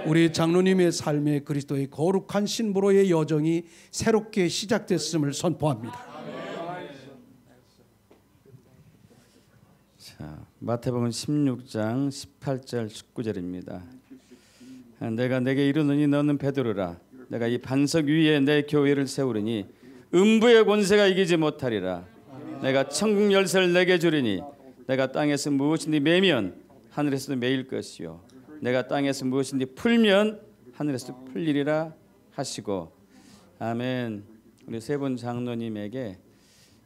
우리 장로님의 삶의 그리스도의 거룩한 신부로의 여정이 새롭게 시작됐음을 선포합니다. 자, 마태복음 16장 18절 19절입니다. 내가 내게 이르노니 너는 베드로라. 내가 이 반석 위에 내 교회를 세우리니 음부의 권세가 이기지 못하리라. 내가 천국 열쇠를 내게 주리니 내가 땅에서 무엇인지 매면 하늘에서도 매일 것이요 내가 땅에서 무엇인지 풀면 하늘에서도 풀리리라 하시고. 아멘. 우리 세 분 장로님에게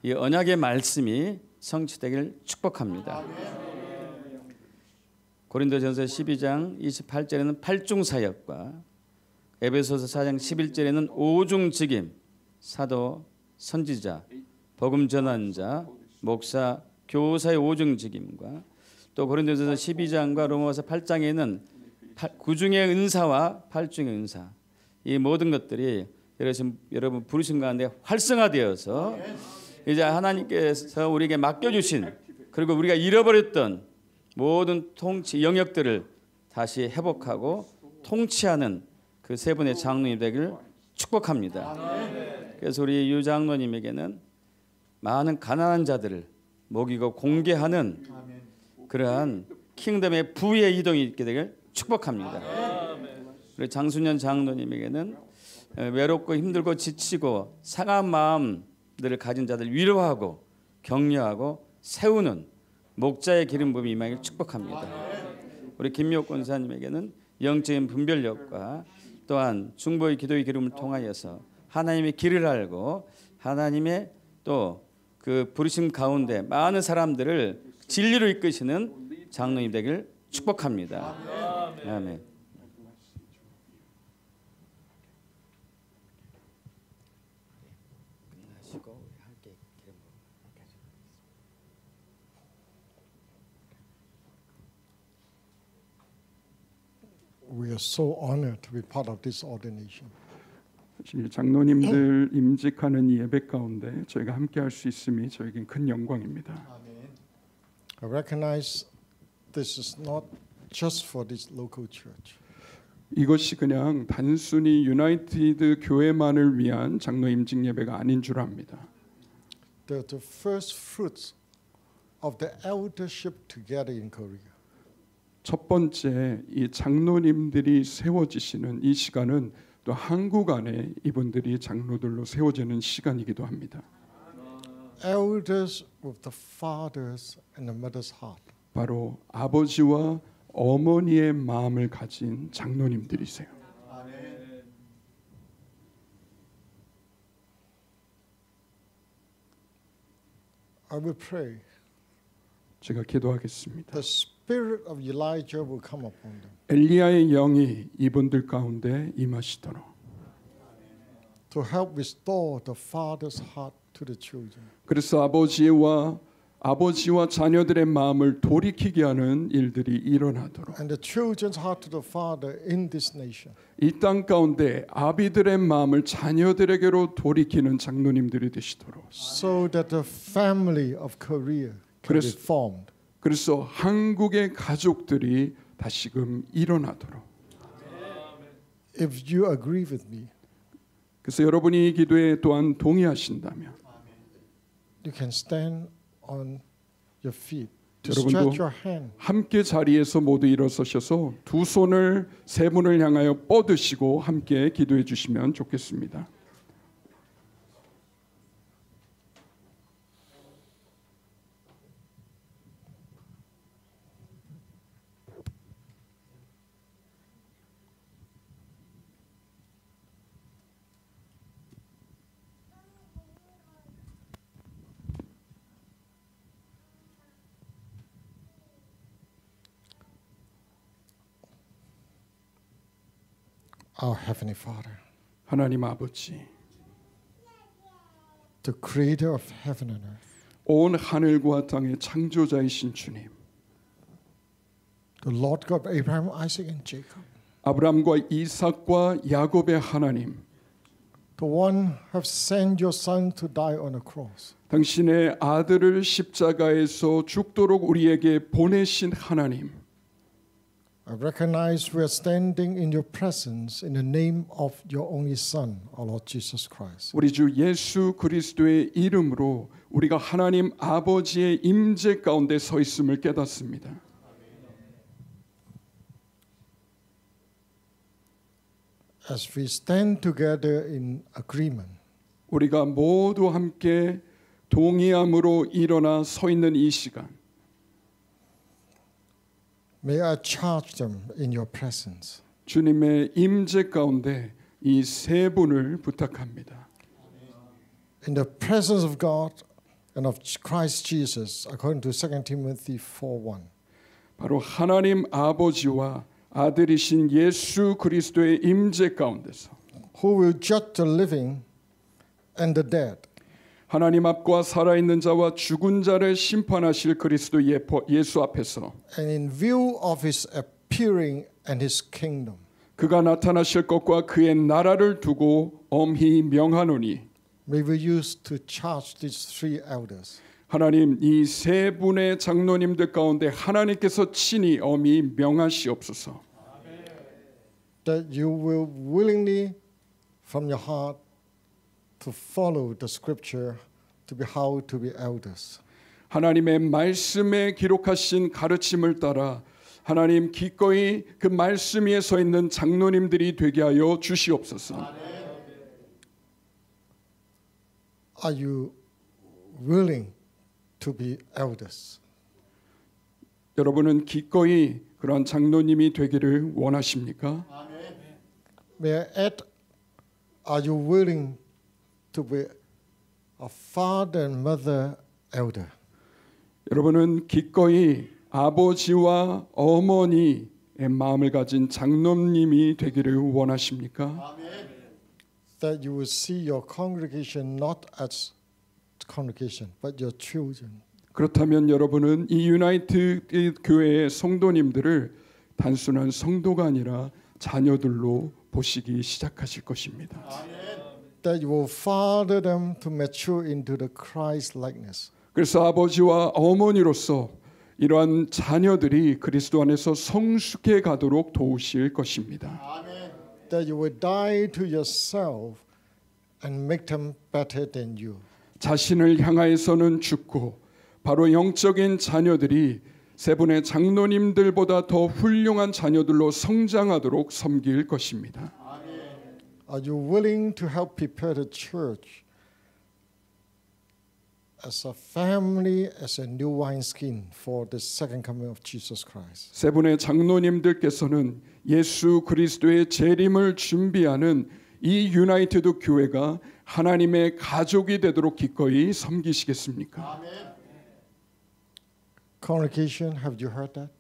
이 언약의 말씀이 성취되기를 축복합니다. 고린도전서 12장 28절에는 팔중사역과 에베소서 4장 11절에는 오중직임, 사도, 선지자, 복음 전환자, 목사, 교사의 오중직임과 또 고린도전서 12장과 로마서 8장에는 구중의 은사와 팔중의 은사, 이 모든 것들이 여러분 부르심 가운데 활성화되어서 이제 하나님께서 우리에게 맡겨주신 그리고 우리가 잃어버렸던 모든 통치 영역들을 다시 회복하고 통치하는 그 세 분의 장로님 되기를 축복합니다. 그래서 우리 유 장로님에게는 많은 가난한 자들을 먹이고 공개하는 그러한 킹덤의 부의 이동이 있게 되기를 축복합니다. 우리 장순년 장로님에게는 외롭고 힘들고 지치고 상한 마음들을 가진 자들 위로하고 격려하고 세우는 목자의 기름 부음이 임하기를 축복합니다. 우리 김미옥 권사님에게는 영적인 분별력과 또한 중보의 기도의 기름을 통하여서 하나님의 길을 알고 하나님의 또 그 부르심 가운데 많은 사람들을 진리로 이끄시는 장로님 되기를 축복합니다. 아멘. We are so honored to be part of this ordination. 사실 장로님들 임직하는 이 예배 가운데 저희가 함께할 수 있음이 저에겐 큰 영광입니다. I recognize this is not just for this local church. 이것이 그냥 단순히 유나이티드 교회만을 위한 장로 임직 예배가 아닌 줄 압니다. The first fruits of the eldership together in Korea. 첫 번째 이 장로님들이 세워지시는 이 시간은 또 한국 안에 이분들이 장로들로 세워지는 시간이기도 합니다. Elders with the fathers and the mother's heart. 바로 아버지와 어머니의 마음을 가진 장로님들이세요. I will pray. 제가 기도하겠습니다. The spirit of Elijah will come upon them. 엘리야의 영이 이분들 가운데 임하시도록 To help restore the father's heart to the children. 그래서 아버지와 자녀들의 마음을 돌이키게 하는 일들이 일어나도록 And the children's heart to the father in this nation. 이 땅 가운데 아비들의 마음을 자녀들에게로 돌이키는 장로님들이 되시도록 So that the family of Korea can be formed. 그래서 한국의 가족들이 다시금 일어나도록. If you agree with me, 그래서 여러분이 이 기도에 또한 동의하신다면 you can stand on your feet to 여러분도 stretch your hand. 함께 자리에서 모두 일어서셔서 두 손을 세 분을 향하여 뻗으시고 함께 기도해 주시면 좋겠습니다. Our Heavenly Father, 하나님 아버지, the Creator of heaven and earth, 온 하늘과 땅의 창조자이신 주님, the Lord God of Abraham, Isaac, and Jacob, 아브람과 이삭과 야곱의 하나님, the one have sent your son to die on a cross. 당신의 아들을 십자가에서 죽도록 우리에게 보내신 하나님, I recognize we are standing in your presence in the name of your only Son, our Lord Jesus Christ. 우리 주 예수 그리스도의 이름으로 우리가 하나님 아버지의 임재 가운데 서 있음을 깨닫습니다. As we stand together in agreement, 우리가 모두 함께 동의함으로 일어나 서 있는 이 시간, may I charge them in your presence. 주님의 임재 가운데 이 세 분을 부탁합니다. In the presence of God and of Christ Jesus, according to 2 Timothy 4:1. 바로 하나님 아버지와 아들이신 예수 그리스도의 임재 가운데서 Who will judge the living and the dead. 하나님 앞과 살아있는 자와 죽은 자를 심판하실 그리스도 예수 앞에서 And in view of his appearing and his kingdom, 그가 나타나실 것과 그의 나라를 두고 엄히 명하노니 may we use to charge these three elders. 하나님 이 세 분의 장로님들 가운데 하나님께서 친히 엄히 명하시옵소서. That you will willingly from your heart to follow the scripture to be how to be elders. 하나님의 말씀에 기록하신 가르침을 따라 하나님 기꺼이 그 말씀 위에 서 있는 장로님들이 되게 하여 주시옵소서. Are you willing to be elders? 여러분은 기꺼이 그런 장로님이 되기를 원하십니까? May I add, are you willing to be a father and mother elder? 여러분은 기꺼이 아버지와 어머니의 마음을 가진 장로님이 되기를 원하십니까? That you will see your congregation not as congregation, but your children. 그렇다면 여러분은 이 유나이트 교회의 성도님들을 단순한 성도가 아니라 자녀들로 보시기 시작하실 것입니다. That you will father them to mature into the Christ likeness. 그래서 아버지와 어머니로서 이러한 자녀들이 그리스도 안에서 성숙해 가도록 도우실 것입니다. That you will die to yourself and make them better than you. 자신을 향하여서는 죽고 바로 영적인 자녀들이 세 분의 장로님들보다 더 훌륭한 자녀들로 성장하도록 섬길 것입니다. Are you willing to help prepare the church as a family, as a new wineskin for the second coming of Jesus Christ? 세 분의 장로님들께서는 예수 그리스도의 재림을 준비하는 이 유나이티드 교회가 하나님의 가족이 되도록 기꺼이 섬기시겠습니까? Congregation, have you heard that?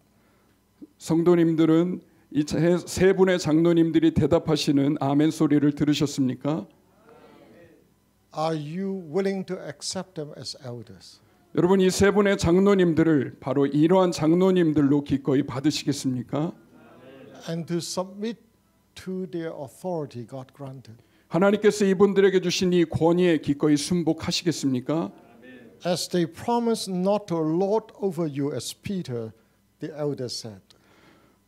성도님들은 이 세 분의 장로님들이 대답하시는 아멘 소리를 들으셨습니까? Are you willing to accept them as elders? 여러분 이 세 분의 장로님들을 바로 이러한 장로님들로 기꺼이 받으시겠습니까? And to submit to their authority God granted. 하나님께서 이분들에게 주신 이 권위에 기꺼이 순복하시겠습니까? As they promised not to lord over you as Peter, the elder said.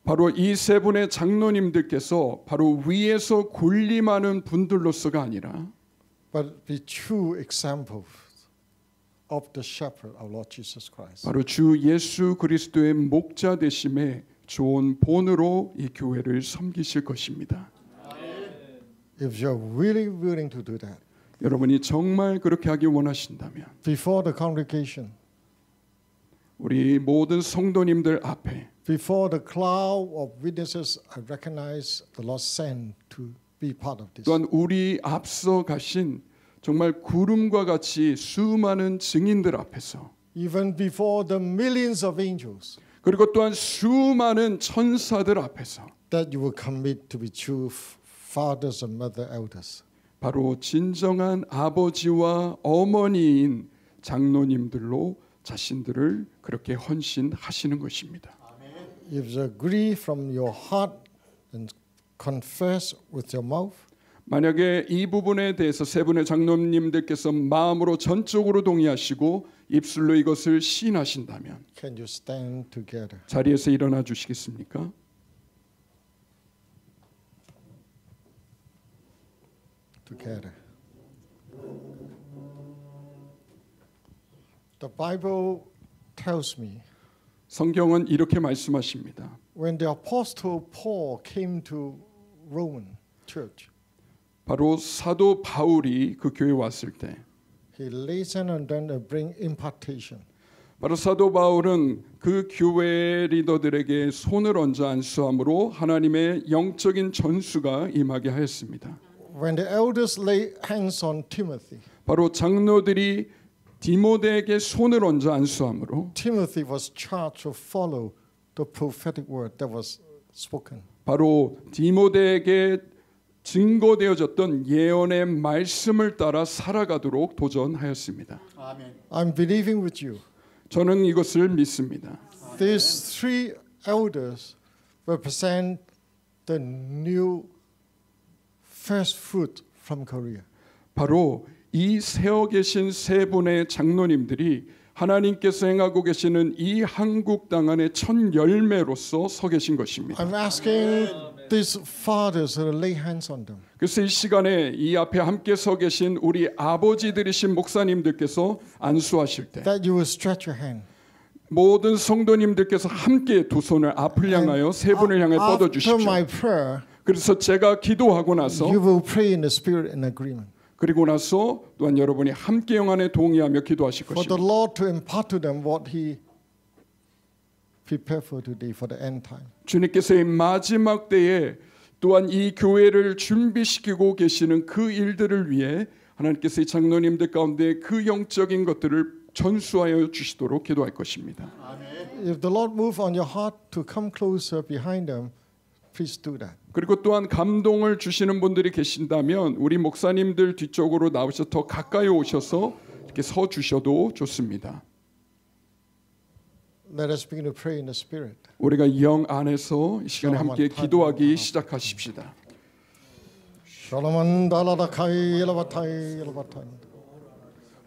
바로 이 세 분의 장로님들께서 바로 위에서 군림하는 분들로서가 아니라 But be true examples of the shepherd, our Lord Jesus Christ. 바로 주 예수 그리스도의 목자 되심의 좋은 본으로 이 교회를 섬기실 것입니다. If you're really willing to do that, 여러분이 정말 그렇게 하기 원하신다면 before the congregation, 우리 모든 성도님들 앞에 before the cloud of witnesses, I recognize the Lord sent to be part of this. 또한 우리 앞서 가신 정말 구름과 같이 수많은 증인들 앞에서 Even before the millions of angels, 그리고 또한 수많은 천사들 앞에서 that you will commit to be true fathers and mother elders. 바로 진정한 아버지와 어머니인 장로님들로 자신들을 그렇게 헌신하시는 것입니다. If you agree from your heart and confess with your mouth, 만약에 이 부분에 대해서 세 분의 장로님들께서 마음으로 전적으로 동의하시고 입술로 이것을 시인하신다면 Can you stand together? 자리에서 일어나 주시겠습니까? Together. The Bible tells me 성경은 이렇게 말씀하십니다. when the apostle Paul came to Roman church, 바로 사도 바울이 그 교회에 왔을 때 he lays hands on them and bring impartation. 바로 사도 바울은 그 교회 리더들에게 손을 얹어 안수함으로 하나님의 영적인 전수가 임하게 하였습니다. When the elders lay hands on Timothy, 바로 장로들이 디모데에게 손을 얹어 안수함으로 Timothy was charged to follow the prophetic word that was spoken. 바로 디모데에게 증거되어졌던 예언의 말씀을 따라 살아가도록 도전하였습니다. I'm believing with you. 저는 이것을 믿습니다. These three elders represent the new first fruit from Korea. 바로 이 세어 계신 세 분의 장로님들이 하나님께서 행하고 계시는 이 한국 땅 안의 첫 열매로서 서 계신 것입니다. I'm asking these fathers to lay hands on them. 그래서 이 시간에 이 앞에 함께 서 계신 우리 아버지들이신 목사님들께서 안수하실 때 That you will stretch your hand. 모든 성도님들께서 함께 두 손을 앞을 향하여 세 분을 향해 뻗어 After 주십시오. my prayer, 그래서 제가 기도하고 나서 you will pray in the spirit in agreement. 그리고 나서 또한 여러분이 함께 영안에 동의하며 기도하실 For the 것입니다. Lord to impart to them what He prepared for today, for the end time. 주님께서 이 마지막 때에 또한 이 교회를 준비시키고 계시는 그 일들을 위해 하나님께서 이 장로님들 가운데 그 영적인 것들을 전수하여 주시도록 기도할 것입니다. If the Lord move on your heart to come closer behind them, please do that. 그리고 또한 감동을 주시는 분들이 계신다면 우리 목사님들 뒤쪽으로 나오셔서 더 가까이 오셔서 이렇게 서 주셔도 좋습니다. Let us begin to pray in the spirit. 우리가 영 안에서 이 시간에 함께 기도하기 시작하십시다. Shalom daladakai lavatai lavatan.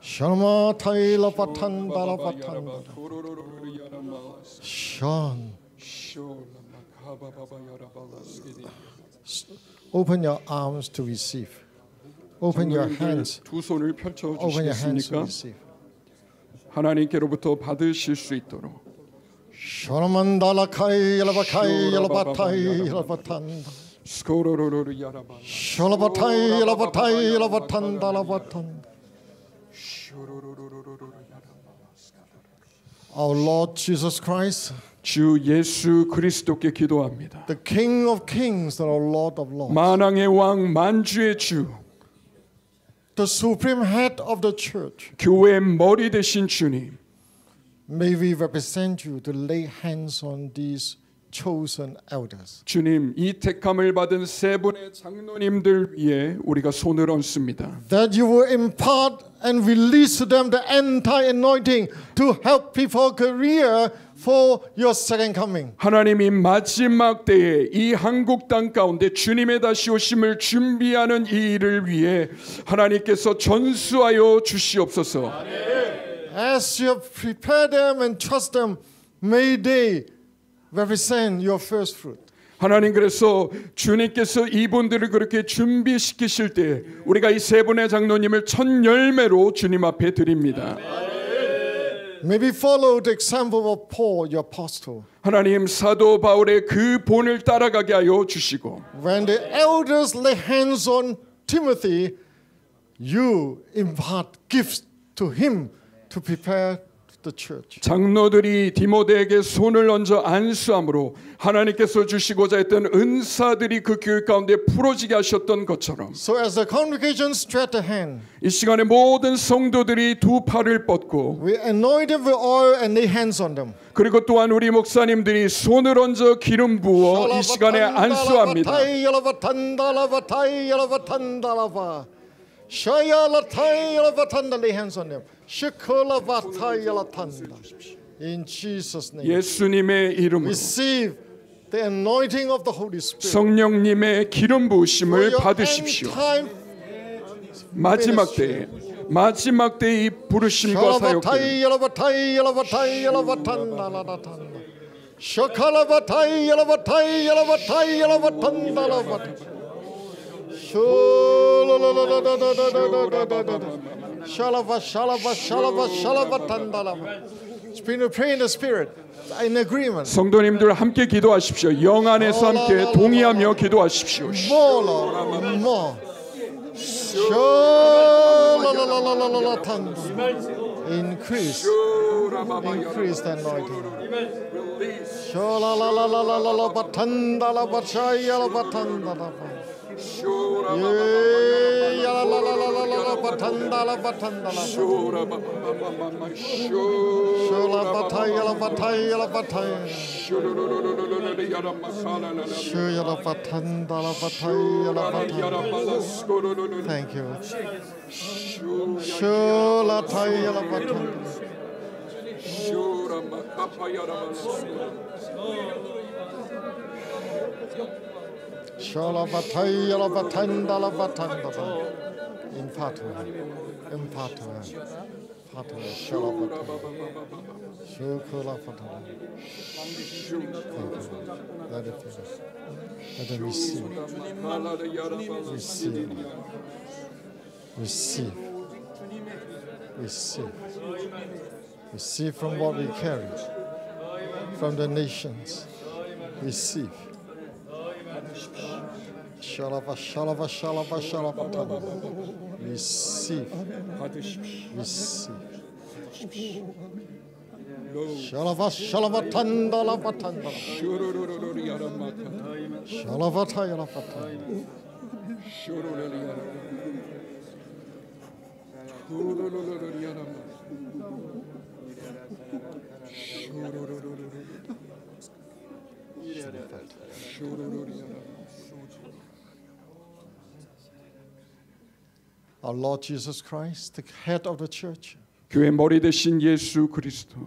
Shalom tai lavatan dalavatan. Shan. Open your arms to receive. Open your hands. 두 손을 펼쳐 Open your hands to 주시겠습니까? receive. 하나님께로부터 받으실 수 있도록. Shalom dalakai lavakai lavatai lavatan. 스코로로로 야라바. Shalabatai lavatai lavatan dalavatan. Our Lord Jesus Christ, 주 예수 그리스도께 기도합니다. the King of Kings and our Lord of Lords, 만왕의 왕 만주의 주, the supreme head of the church, 교회의 머리 되신 주님, may we represent you to lay hands on these chosen elders. 주님 이 택함을 받은 세 분의 장로님들 위에 우리가 손을 얹습니다. That you will impart and release to them the anti-anointing to help people career for your second coming. 하나님이 마지막 때에 이 한국 땅 가운데 주님의 다시 오심을 준비하는 이 일을 위해 하나님께서 전수하여 주시옵소서. As you have prepared them and trust them, may they represent your first fruit. 하나님 그래서 주님께서 이분들을 그렇게 준비시키실 때 우리가 이 세 분의 장로님을 첫 열매로 주님 앞에 드립니다. May we follow the example of Paul, your apostle. 하나님 사도 바울의 그 본을 따라가게 하여 주시고 When the elders lay hands on Timothy, you impart gifts to him to prepare the church. 장로들이 디모데에게 손을 얹어 안수함으로 하나님께서 주시고자 했던 은사들이 그 교회 가운데 풀어지게 하셨던 것처럼 So as the congregation stretch the hand, 이 시간에 모든 성도들이 두 팔을 뻗고 we anoint them with oil and lay hands on them. 그리고 또한 우리 목사님들이 손을 얹어 기름 부어 이 시간에 안수합니다. Lay hands on them. In Jesus' name, 예수님의 이름으로 receive the anointing of the Holy Spirit. 성령님의 기름 For 부으심을 your end 받으십시오. time 마지막 때에 이 부르심과 사역들 샬라바타이 얄라바타이 얄라바타이 얄라바탄다라탄 샤칼라바타이 얄라바타이 얄라바타이 얄라바탄다라바탄 샬라바 샬라바 샬라바 샬라바탄다라바. Begin to pray in the spirit, in agreement. 성도님들 함께 기도하십시오. 영 안에서 함께 동의하며 기도하십시오. More, Lord, more. Increase the anointing. Thank you. Let them receive. Receive from what we carry, from the nations. Receive. Shalava, shalava, shalava, shalava. Receive. Shalava, shalava, tandala, patandala. Shalava, tayala, patandala. Our Lord Jesus Christ, the head of the church. 교회 머리 되신 예수 그리스도.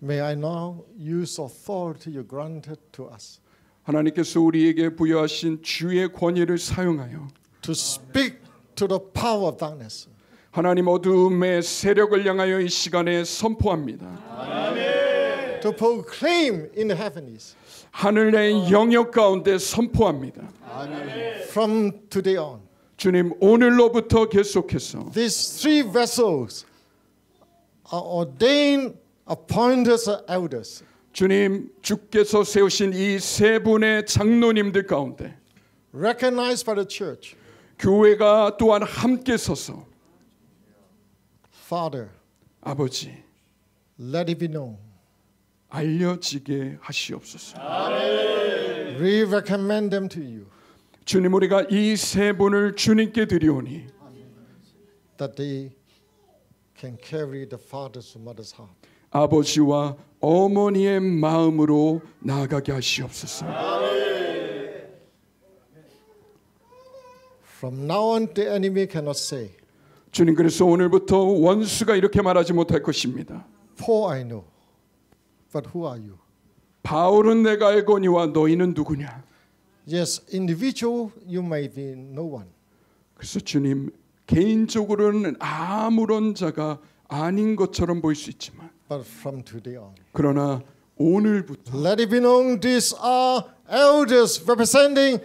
May I now use authority you granted to us. 하나님께서 우리에게 부여하신 주의 권위를 사용하여 to speak to the power of darkness. 하나님 어둠의 세력을 향하여 이 시간에 선포합니다. 아멘. To proclaim in the heavens. 하늘의 영역 가운데 선포합니다. 아멘. From today on. 주님 오늘로부터 계속해서 These three vessels are ordained, appointed as elders. 주님 주께서 세우신 이 세 분의 장로님들 가운데 recognized by the church. 교회가 또한 함께 서서 Father, 아버지, let it be known. 알려지게 하시옵소서. We recommend them to you. 주님 우리가 이 세 분을 주님께 드리오니 that they can carry the father's and mother's heart. 아버지와 어머니의 마음으로 나아가게 하시옵소서. From now on, the enemy cannot say. 주님 그래서 오늘부터 원수가 이렇게 말하지 못할 것입니다. Paul I know, but who are you? 바울은 내가 알거니와 너희는 누구냐? Yes, individual you may be no one. 그래서 주님 개인적으로는 아무런 자가 아닌 것처럼 보일 수 있지만, but from today on. 그러나 오늘부터 Let it be known these are elders representing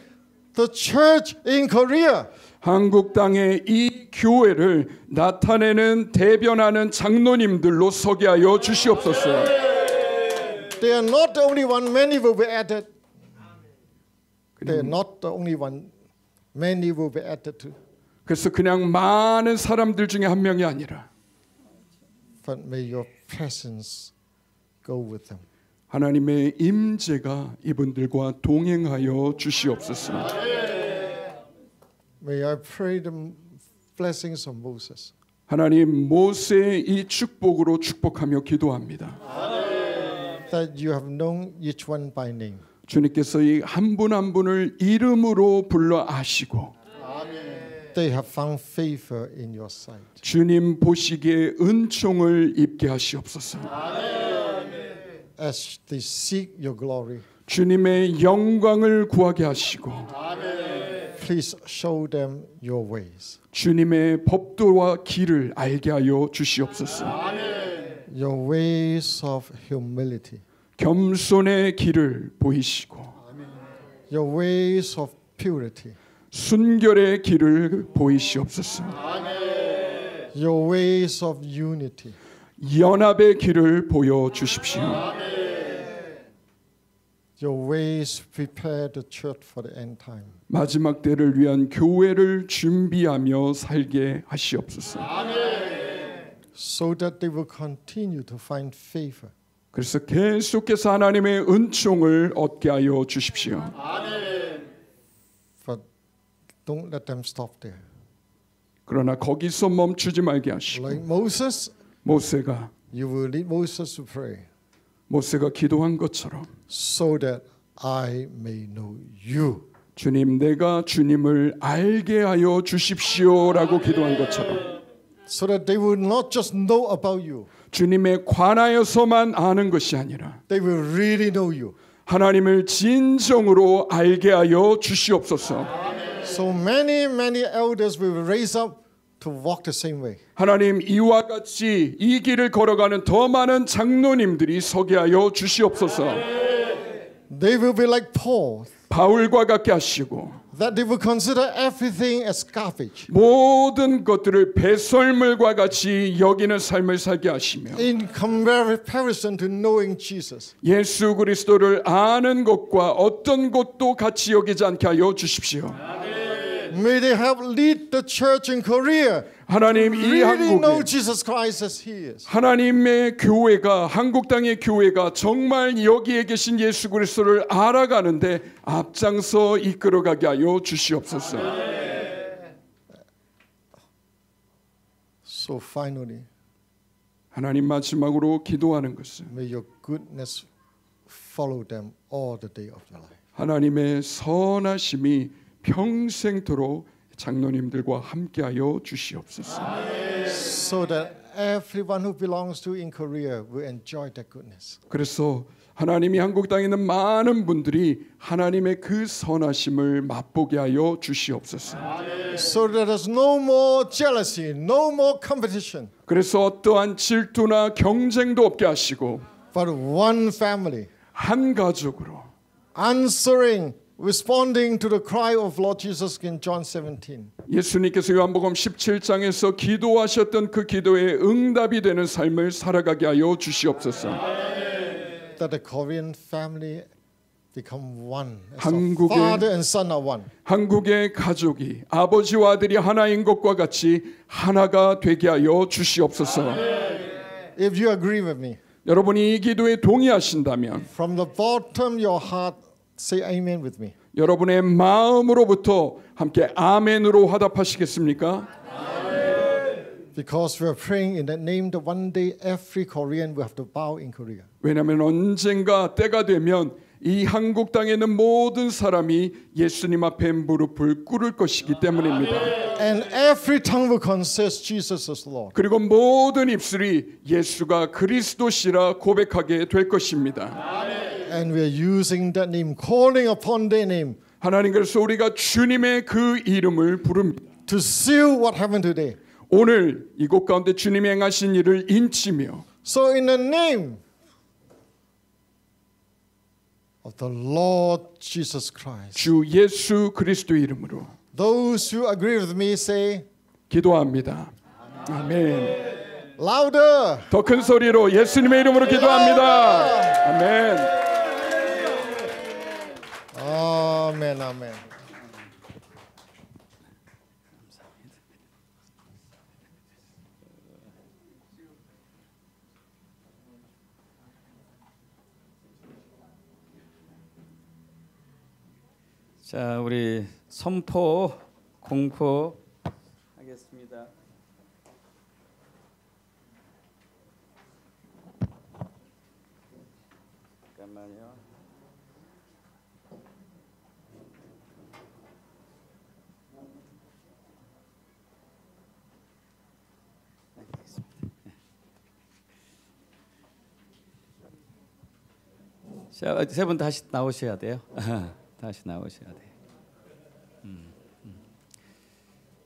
the church in Korea. 한국 땅의 이 교회를 나타내는 대변하는 장로님들로 서게 하여 주시옵소서. They are not the only one. Many will be added. They are not the only one. Many will be added to. 그래서 그냥 많은 사람들 중에 한 명이 아니라 But may your presence go with them. 하나님의 임재가 이분들과 동행하여 주시옵소서. May I pray the blessings of Moses. 하나님 모세의 이 축복으로 축복하며 기도합니다. That you have known each one by name. 주님께서 이 한 분 한 분을 이름으로 불러 아시고 They have found favor in your sight. 주님 보시기에 은총을 입게 하시옵소서. As they seek your glory. 주님의 영광을 구하게 하시고 Please show them your ways. 주님의 법도와 길을 알게 하여 주시옵소서. Your ways of humility. 겸손의 길을 보이시고 Your ways of purity. 순결의 길을 보이시옵소서. Your ways of unity. 연합의 길을 보여 주십시오. Your ways prepare the church for the end time. 마지막 때를 위한 교회를 준비하며 살게 하시옵소서. So that they will continue to find favor. 그래서 계속해서 하나님의 은총을 얻게 하여 주십시오. But don't let them stop there. 그러나 거기서 멈추지 말게 하시고 Like Moses, 모세가 you will lead Moses to pray 모세가 기도한 것처럼 so that I may know you. 주님 내가 주님을 알게 하여 주십시오라고 기도한 것처럼 So that they will not just know about you. 주님에 관하여서만 아는 것이 아니라 They will really know you. 하나님을 진정으로 알게 하여 주시옵소서. So many elders will raise up to walk the same way. 하나님 이와 같이 이 길을 걸어가는 더 많은 장로님들이 서게 하여 주시옵소서. They will be like Paul, 바울과 같게 하시고 that they will consider everything as garbage 모든 것들을 배설물과 같이 여기는 삶을 살게 하시며 in comparison to knowing Jesus. 예수 그리스도를 아는 것과 어떤 것도 같이 여기지 않게 하여 주십시오. May they help lead the church in Korea. 하나님 이 Really know 한국에 Jesus Christ as He is. 하나님의 교회가 한국 땅의 교회가 정말 여기에 계신 예수 그리스도를 알아가는데 앞장서 이끌어가게 하여 주시옵소서. So finally, 하나님 마지막으로 기도하는 것은 may your goodness follow them all the day of their life. 하나님의 선하심이 평생토록 장로님들과 함께하여 주시옵소서. So that everyone who belongs to in Korea will enjoy that goodness. 그래서 하나님이 한국 땅에 있는 많은 분들이 하나님의 그 선하심을 맛보게 하여 주시옵소서. So that there's no more jealousy, no more competition, 그래서 어떠한 질투나 경쟁도 없게 하시고 but one family 한 가족으로 answering, responding to the cry of Lord Jesus in John 17. 예수님께서 요한복음 17장에서 기도하셨던 그 기도에 응답이 되는 삶을 살아가게 하여 주시옵소서. That the Korean family become one. As 한국의- father and son are one. 한국의 가족이 아버지와 아들이 하나인 것과 같이 하나가 되게 하여 주시옵소서. If you agree with me, 여러분이 이 기도에 동의하신다면 from the bottom of your heart, say amen with me. 여러분의 마음으로부터 함께 아멘으로 화답하시겠습니까? Because we are praying in that name that one day every Korean will have to bow in Korea. 왜냐하면 언젠가 때가 되면 이 한국 땅에 있는 모든 사람이 예수님 앞에 무릎을 꿇을 것이기 때문입니다. And every tongue will confess Jesus as Lord. 그리고 모든 입술이 예수가 그리스도시라 고백하게 될 것입니다. And we are using that name, calling upon their name 하나님 그래서 우리가 주님의 그 이름을 부릅니다. to seal what happened today. 오늘 이곳 가운데 주님이 행하신 일을 인치며 So in the name of the Lord Jesus Christ, 주 예수 그리스도 이름으로 those who agree with me say 기도합니다. 아멘. louder. 더 큰 소리로 예수님의 이름으로 기도합니다. 아멘. Amen, amen. 자, 우리 선포 공포 하겠습니다. 잠깐만요. 자, 세 분 다시 나오셔야 돼요. 다시 나오셔야 돼요.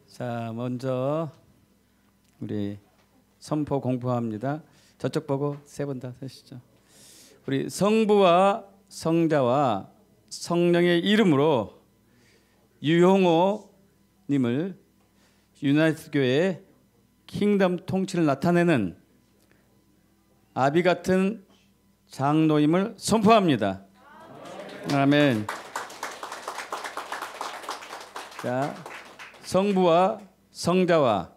자, 먼저 우리 선포 공포합니다. 저쪽 보고 세 분 다 서시죠. 우리 성부와 성자와 성령의 이름으로 유용호 님을 유나이티드 교회의 킹덤 통치를 나타내는 아비 같은 장로임을 선포합니다. 아멘. 자, 성부와 성자와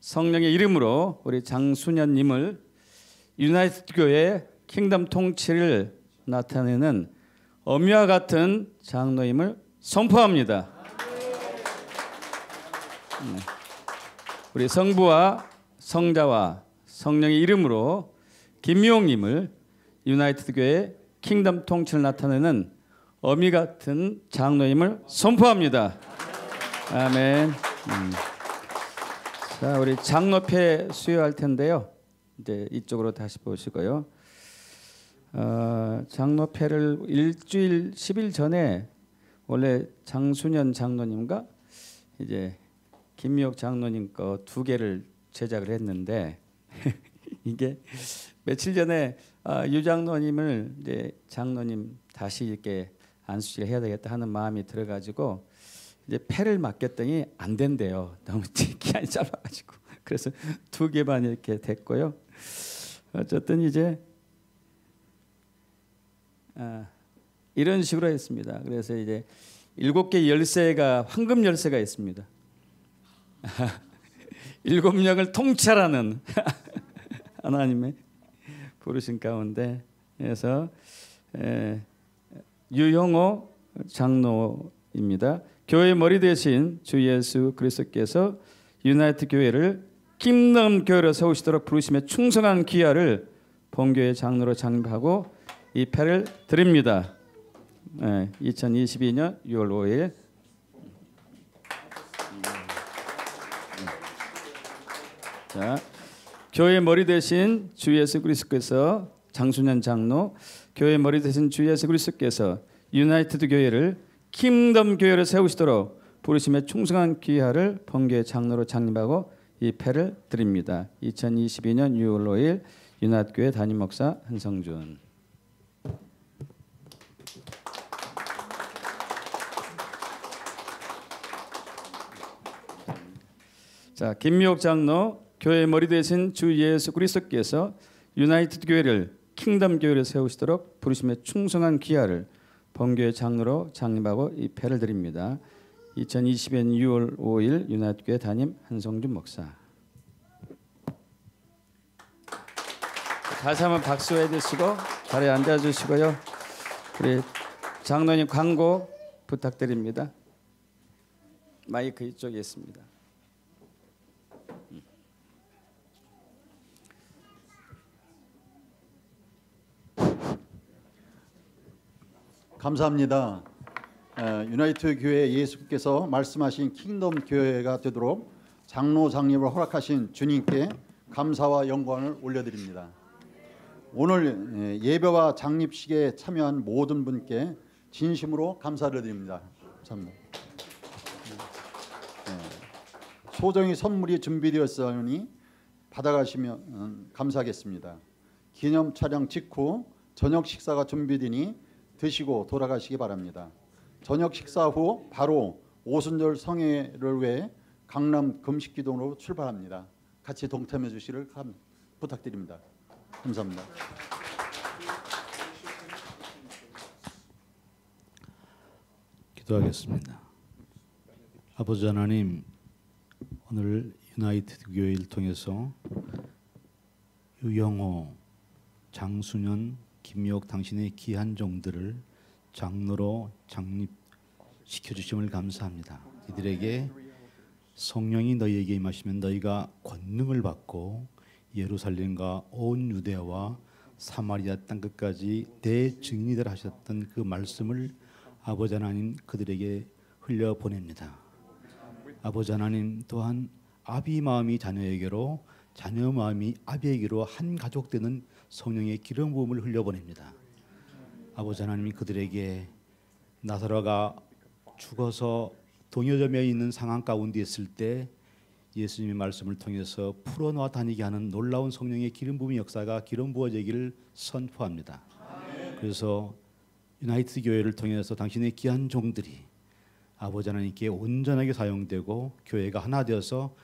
성령의 이름으로 우리 장순현님을 유나이티드 교회의 킹덤 통치를 나타내는 어미와 같은 장로임을 선포합니다. 우리 성부와 성자와 성령의 이름으로 김미용님을 유나이티드 교회의 킹덤 통치를 나타내는 어미 같은 장로임을 선포합니다. 아멘. 자, 우리 장로패 수여할 텐데요. 이제 이쪽으로 다시 보시고요. 장로패를 일주일 10일 전에 원래 장순현 장로님과 이제 김미옥 장로님 거 2개를 제작을 했는데 이게 며칠 전에 유 장로님을 이제 장로님 다시 이렇게 안수질 해야 되겠다 하는 마음이 들어가지고 이제 패를 맡겼더니 안 된대요. 너무 기한이 짧아가지고 그래서 2개만 이렇게 됐고요. 어쨌든 이제 이런 식으로 했습니다. 그래서 이제 7개 열쇠가 황금 열쇠가 있습니다. 7명을 통찰하는 하나님의 부르신 가운데 그래서 유형호 장로입니다. 교회 머리 대신 주 예수 그리스도께서 유나이티드 교회를 킹덤 교회로 세우시도록 부르심에 충성한 귀하를 본교회 장로로 장립하고 이 패를 드립니다. 2022년 6월 5일 자, 교회 머리 대신 주 예수 그리스도께서 장순현 장로, 교회 머리 대신 주 예수 그리스도께서 유나이티드 교회를 킹덤 교회를 세우시도록 부르심에 충성한 귀하를 본교회 장로로 장립하고 이 패를 드립니다. 2022년 6월 5일 유나이티드 교회 담임 목사 한성준. 자, 김미옥 장로, 교회 머리 대신 주 예수 그리스도께서 유나이티드 교회를 킹덤 교회를 세우시도록 부르심에 충성한 귀하를 본교회 장로로 장립하고 이 패를 드립니다. 2020년 6월 5일 유나이티드 교회 담임 한성준 목사. 다시 한번 박수해 주시고 자리에 앉아 주시고요. 우리 장로님 광고 부탁드립니다. 마이크 이쪽에 있습니다. 감사합니다. 유나이티드 교회 예수께서 말씀하신 킹덤 교회가 되도록 장로 장립을 허락하신 주님께 감사와 영광을 올려드립니다. 오늘 예배와 장립식에 참여한 모든 분께 진심으로 감사를 드립니다. 감사합니다. 소정의 선물이 준비되었으니 받아가시면 감사하겠습니다. 기념 촬영 직후 저녁 식사가 준비되니 드시고 돌아가시기 바랍니다. 저녁 식사 후 바로 오순절 성회를 위해 강남 금식기도로 출발합니다. 같이 동참해 주시기를 부탁드립니다. 감사합니다. 기도하겠습니다. 아버지 하나님, 오늘 유나이티드 교회를 통해서 유영호, 장순현, 김미옥 당신의 귀한 종들을 장로로 장립시켜 주심을 감사합니다. 이들에게 성령이 너희에게 임하시면 너희가 권능을 받고 예루살렘과 온 유대와 사마리아 땅끝까지 내 증인이들 하셨던 그 말씀을 아버지 하나님 그들에게 흘려 보냅니다. 아버지 하나님 또한 아비 마음이 자녀에게로 자녀 마음이 아비에게로 한 가족 되는 성령의 기름 부음을 흘려보냅니다. 아버지 하나님이 그들에게 나사로가 죽어서 동요점에 있는 상황 가운데 있을 때 예수님의 말씀을 통해서 풀어놓아 다니게 하는 놀라운 성령의 기름 부음의 역사가 기름 부어지기를 선포합니다. 그래서 유나이티드 교회를 통해서 당신의 귀한 종들이 아버지 하나님께 온전하게 사용되고 교회가 하나 되어서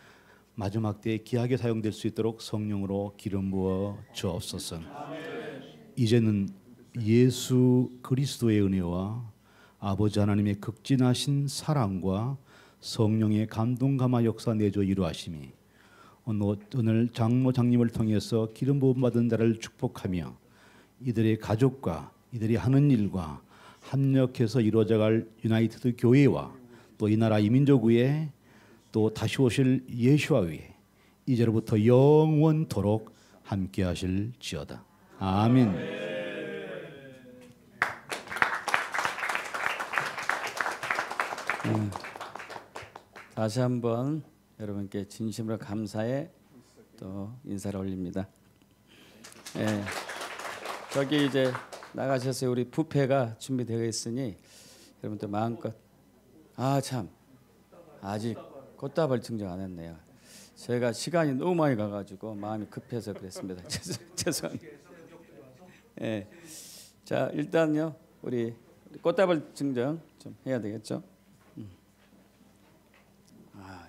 마지막 때에 귀하게 사용될 수 있도록 성령으로 기름 부어 주옵소서. 이제는 예수 그리스도의 은혜와 아버지 하나님의 극진하신 사랑과 성령의 감동 감화 역사 내조 이루하심이 오늘 장로 장님을 통해서 기름 부음 받은 자를 축복하며 이들의 가족과 이들이 하는 일과 합력해서 이루어져갈 유나이티드 교회와 또 이 나라 이민족의 또 다시 오실 예수와 위에 이제로부터 영원토록 함께하실지어다. 아멘. 다시 한번 여러분께 진심으로 감사의 또 인사를 올립니다. 예, 저기 이제 나가셔서 우리 뷔페가 준비되어 있으니 여러분들 마음껏 참 아직 꽃다발 증정 안 했네요. 제가 시간이 너무 많이 가가지고 마음이 급해서 그랬습니다. 죄송합니다. 예, 자 일단요 우리 꽃다발 증정 좀 해야 되겠죠?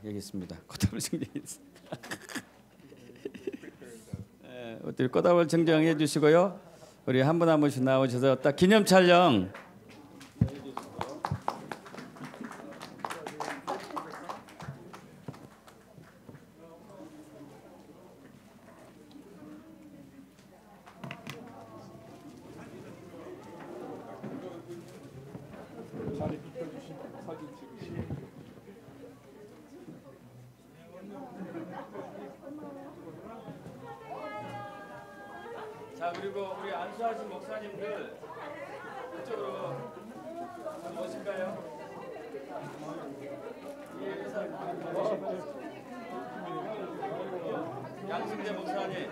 여기 있습니다. 꽃다발 증정이 있습니다. 어떻게 꽃다발 증정해 주시고요. 우리 한 분 한 분씩 나오셔서 딱 기념 촬영. 자 그리고 우리 안수하신 목사님들 이쪽으로 오실까요? 양승재 목사님.